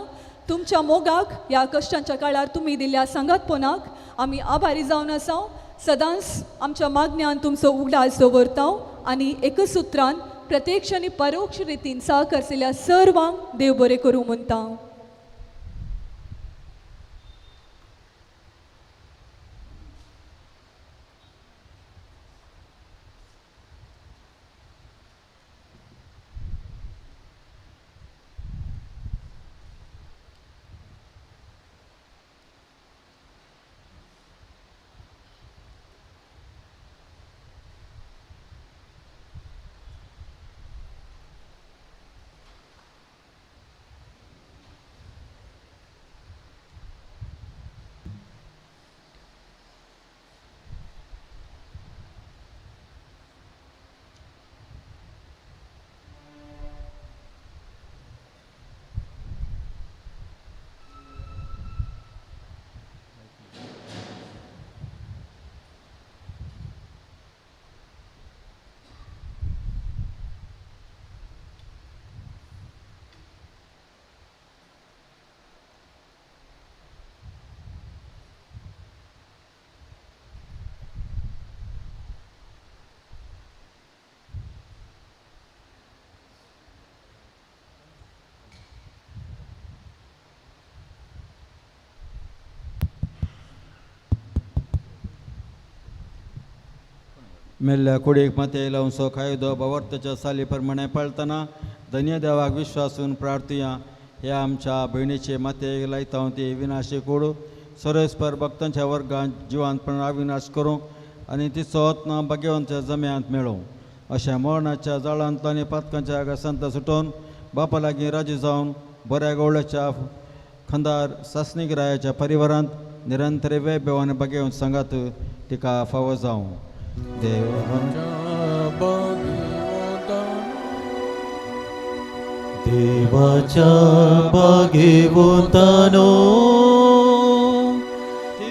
Speaker 6: तुमच्या मोगाक ह्या कश्टांच्या काळार तुमी दिल्ल्या संगतपणाक आमी आभारी जावन आसा. सदांच आमच्या मागण्यान तुमचो उगडास दवरता आनी एकच उतरान प्रत्यक्ष आनी परोक्ष रितीन सहकारशिल्ल्या सर्वांक देव बरें करूं म्हणटा.
Speaker 4: मेल्ल्या कुडीक माते लावन सो कायदो भवर्ताच्या साली प्रमाणे पाळतना धन्य देवाक विश्वासून प्रार्थुया. ह्या आमच्या भयणीचे मातेक लायता ती विनाशी कूड सरस्पर भक्तांच्या वर्गांत जिवांतपण अविनाश करूं आनी तिचो आत्मा भाग्यवंत जम्यांत मेळों. अशा मरणाच्या जाळांतलो आनी पातकांच्या संत सुटोवन बापा लागीं राजी जावन बऱ्या गवळ्याच्या खंदार सासणीक रायाच्या परिवारांत निरंतर वैभव आनी भाग्यवंत सांगात तिका फावो जावं.
Speaker 7: देवाच्या भाग्यवंतानो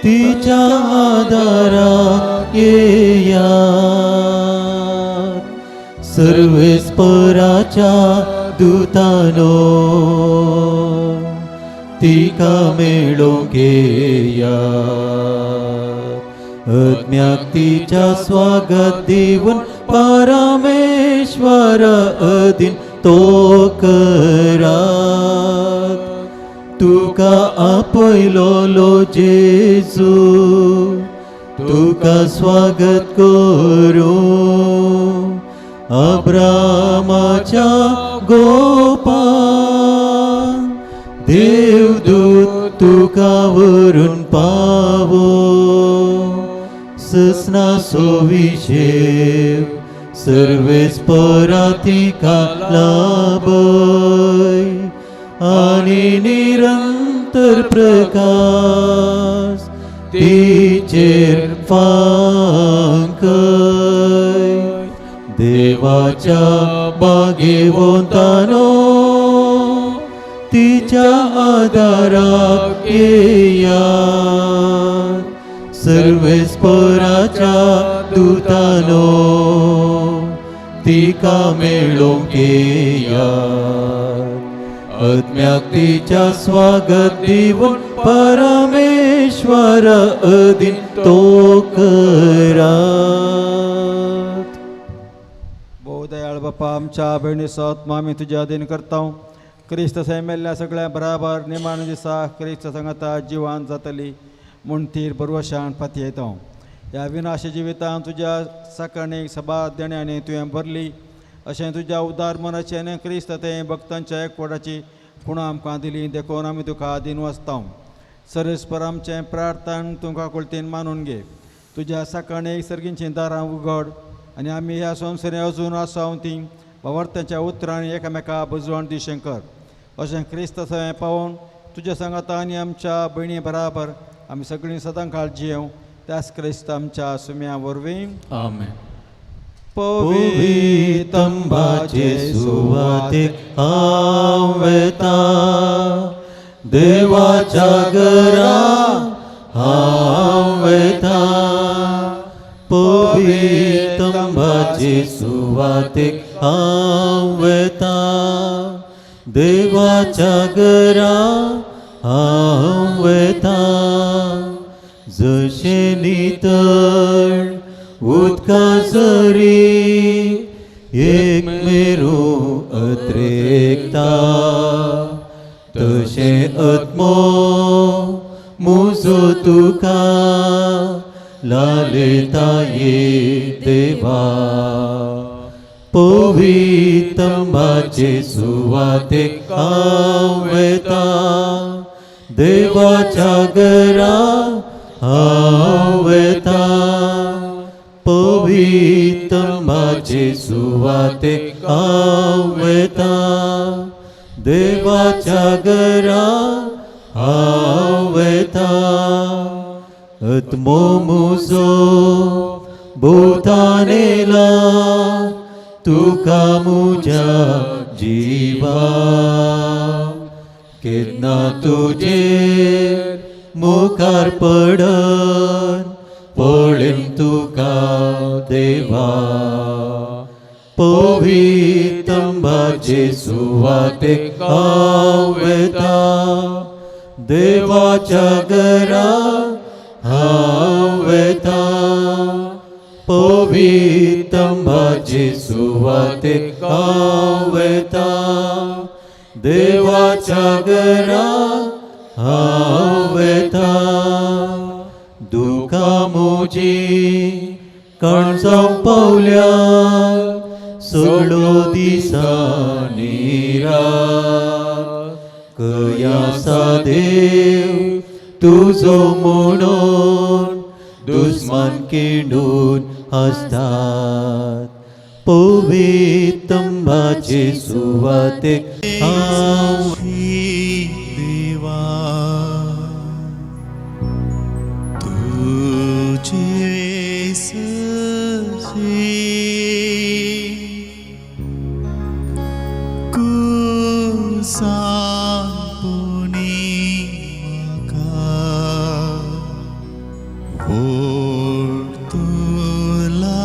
Speaker 7: तिच्या आदाराक येया. सर्वेस्पराच्या दूतानो तिका मेळोंक येया. आत्म्याक तिच्या स्वागत दिवन परमेश्वर अधीन तो करात. तुका आपयलोलो जेजू तुका स्वागत करूं. अब्रामाच्या गोपान देवदूत तुका वरून पावो. ससना सोविशेव सर्वेस परातिका लाभय आणि निरंतर प्रकाश तिचेर फांकय देवाच्या बागेवंतानो तिच्या आदाराक येयात सर्वेस्पराच्या दूतानो तिका मेळोंक येयात आत्म्याक तिच्या स्वागत दिवन परमेश्वर अदीन तो करात.
Speaker 4: भोव दयाळ बापा, आमच्या भयणीचो आत्मा आमी तुज्या अधीन करता. क्रिस्त मेल्ल्या सगळ्या बराबर निमाण दिसा क्रिस्त संगता जिवान जातली म्हूण तीर बरवशान फाती येता. ह्या विनाश जिवितांत तुज्या साकरणीक सभा देण्यानी तुवें भरली. अशें तुज्या उदार मनाचें क्रिस्त तें भक्तांच्या एकवटाची खुणां आमकां दिली देखून आमी तुका आदीन वचता. सर्वेस्पर आमचें प्रार्थना तुमकां कुळतीन मानून घे. तुज्या साकरणीक सर्गींचीं दारां उगड आनी आमी ह्या संवसारी अजून आसाव ती वावर्त्यांच्या उतरांनी एकामेका बुजवण दिशें कर. अशें क्रिस्त थंय पावोवन तुज्या सांगाता आनी आमच्या भयणी बराबर आमी सगळीं सदांकाळ जियेव. त्याच क्रिस्त आमच्या सुम्या वरवीं
Speaker 7: आमेन. पवितंबाचे सुवातेक हांव वेता देवाच्या घरा हांव वेता पवितंबाचे सुवातेक हांव वेता देवाच्या घरा हांव वेता जशे नितळ उदका जरी एक मेरो अत्रेकता तशे आत्मो मुजो तुका लालयता ये देवा पवितंबाचे सुवातेक हांव वेता देवाच्या घरा हांव वेता पवितंबाचे सुवातेक हांव वेता देवाच्या घरा हांव वेता आत्मो मुजो भोवतान येला तुका मुज्या जिवा केन्ना तुजेर मुखार पडन पळेन तुका देवा पवितंबाचे सुवातेक हांव वेता देवाच्या घरा हांव वेता पवितंबाचे सुवातेक हांव वेता देवाच्या घरा हांव वेता दुखा मोजी कणसां पावल्या सगळो दिसांनी रात कयासा देव तुजो म्हणून दुस्मान केंडून हसतात पवितंबाचे सुवातेक हांव देवा तुझे ससे कुसांपुनी म्हाका तुला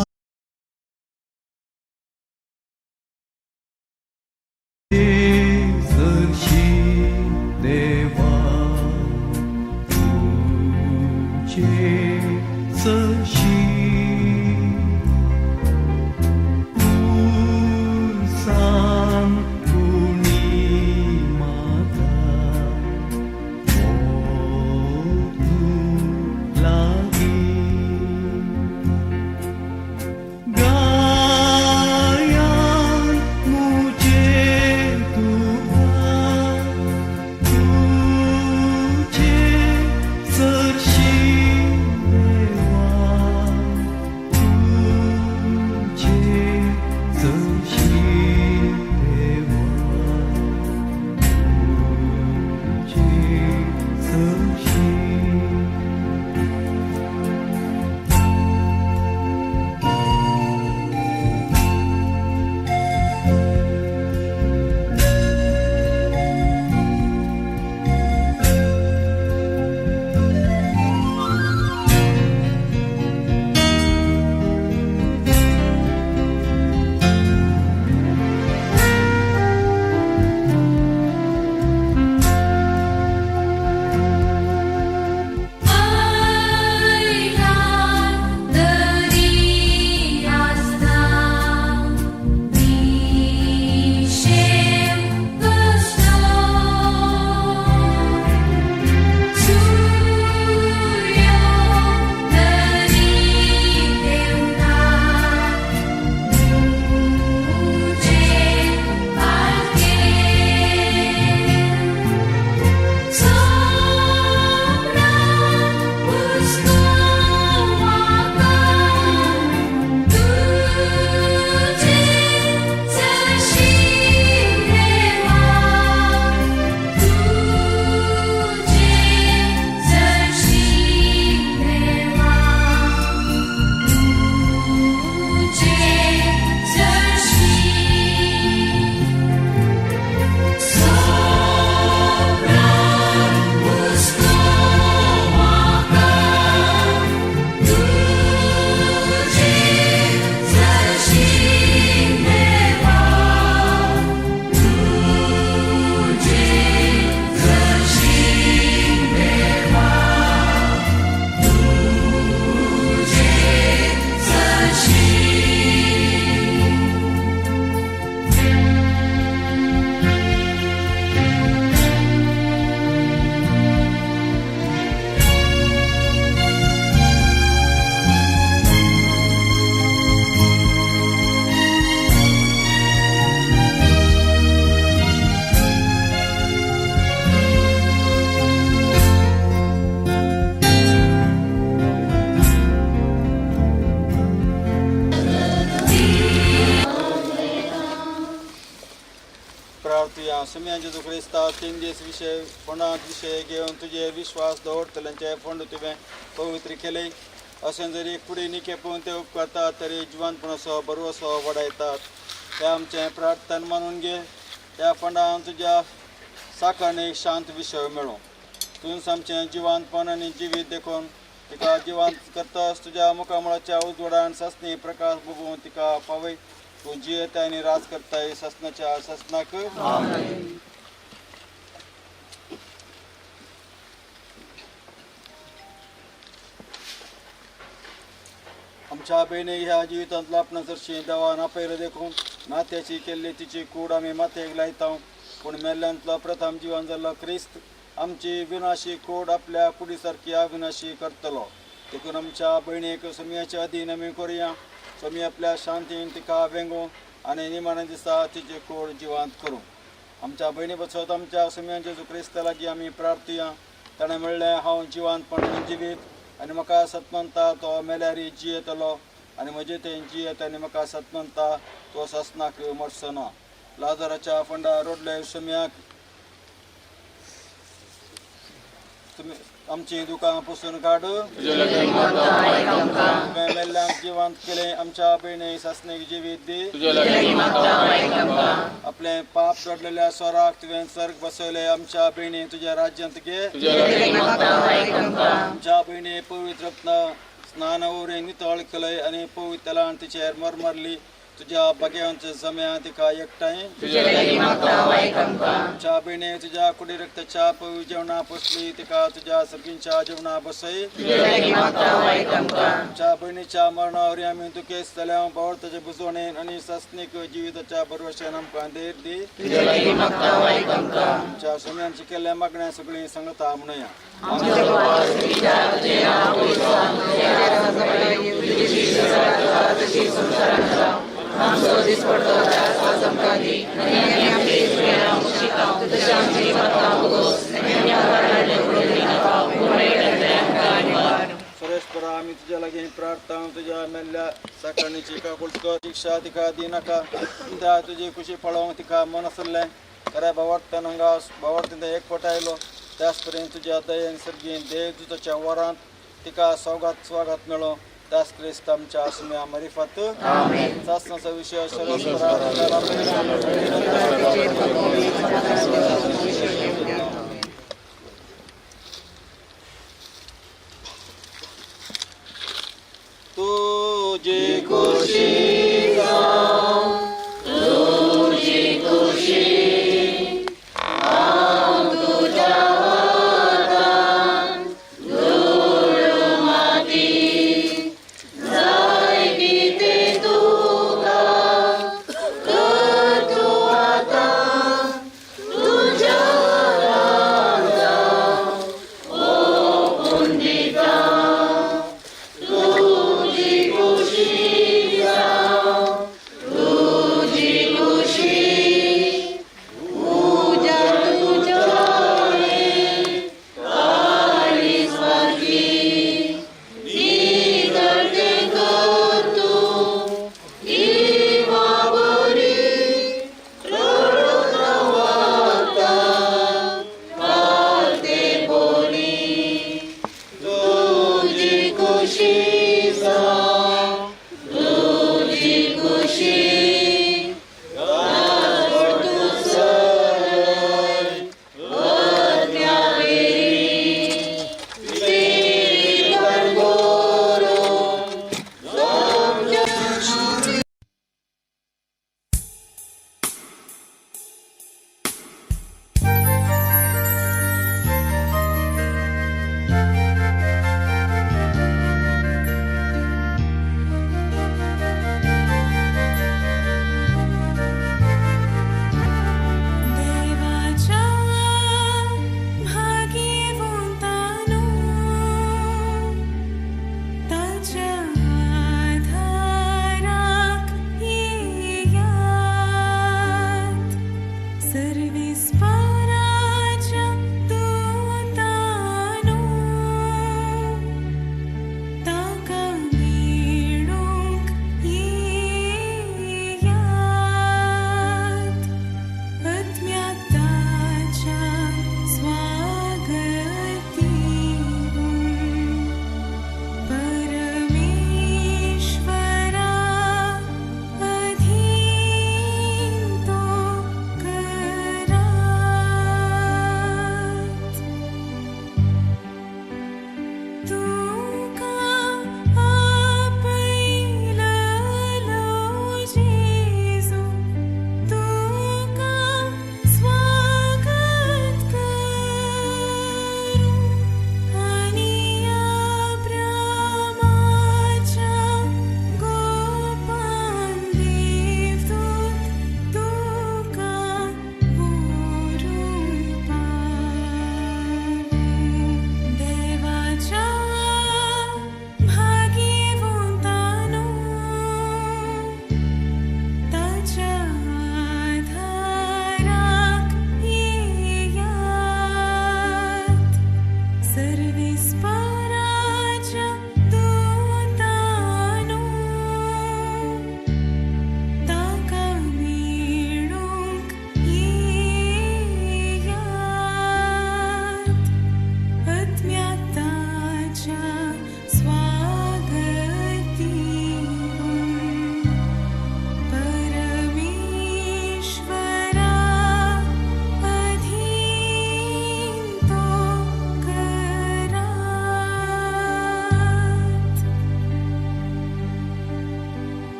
Speaker 7: जशी देवा तुझे जशी
Speaker 4: करूया. सुम्या जेजू क्रिस्ता 3 दीस विषय फोंडांत विषय घेवन तुझे विश्वास दवरतल्यांचे फोंड तुवें पवित्र केले. अशें जरी फुडें निके पळोवन ते उपकारतात तरी जिवंतपणाचो बरोसो वाडयतात. ते आमचें प्रार्थना मानून घे. त्या फोंडान तुज्या साकारणे शांत विषय मेळो. तुवें आमचें जिवंतपण आनी जिवीत देखून तिका जिवंत करतास. तुज्या मुखामळाच्या उजवाडान सस्नी प्रकाश भोगून तिका फावय. तूं जियेता आनी राज करताय ससनाच्या ससनाक. आमच्या बहिणी ह्या जिवितांतलो आपणा चडशी देवान आपयलो देखून नात्याची केल्ली तिची कूड आमी मातयेक लायता. पूण मेल्ल्यांतलो प्रथम जिवन जाल्लो क्रिस्त आमची विनाशी कूड आपल्या कुडी सारकी अविनाशी करतलो. देखून आमच्या भयणीक सुमयाच्या अधीन आमी करुया. सुमी आपल्या शांतीन तिका वेंगू आनी निमाण्या दिसा तिची कूड जिवंत करूं. आमच्या भयणी बसत आमच्या सुमया जेजू क्रिस्ता लागीं आमी प्रार्थुया. ताणें म्हणलें हांव जिवंतपण जिवीत आनी म्हाका सतमंता तो मेल्यारी जियेतलो आनी म्हजे थंय जियेत आनी म्हाका सतमंता तो ससनाक मरचो ना. लाजाराच्या फंडा रोडले सुम्याक आमची दुकां पुसून काड. मेल्ल्यांक जिवंत केले. आमच्या भयणी ससनेक जिवीत दी. आपले पाप जोडलेल्या स्वराक तुवें सर्ग बसयले. आमच्या भयणी तुज्या राज्यांत घे. आमच्या भयणी पवित्र स्नान उरे नितळ केलय आनी पवित्र तेलान तिचेर मरमरली. तुज्या बग्यांच जम्या तिका एकठांय. आमच्या भयणी तुज्या कुडी रक्ताच्या पवित्र जेवणा पोसली. तिका तुज्या सगळींच्या जेवणा बसय. आमच्या भयणीच्या मरणावरी आमी दुखेस जाल्या बावळताचे बुजवणेन आनी ससनीक जिविताच्या भरवशान आमकां धैर्य दी. आमच्या सुम्यांची केल्ल्या मागण्या सगळीं संगता म्हणया. सुरेशपरा आमी तुज्या लागीं प्रार्थना. तुज्या मेल्ल्या साकरणीची काकूळट कर. शिक्षा तिका दिनाका. त्या तुजी खुशी पळोवंक तिका मन आसलें. खऱ्या भावार्थान हांगा भावार्थीन एकवट आयलो. त्याच पर्यंत तुज्या दयेन सर्गीन देवदूताच्या वरांत तिका स्वागत मेळो. त्याच क्रिस्त आमच्या सुम्या मरिफत. सासनाचा विषय तुझी खुशी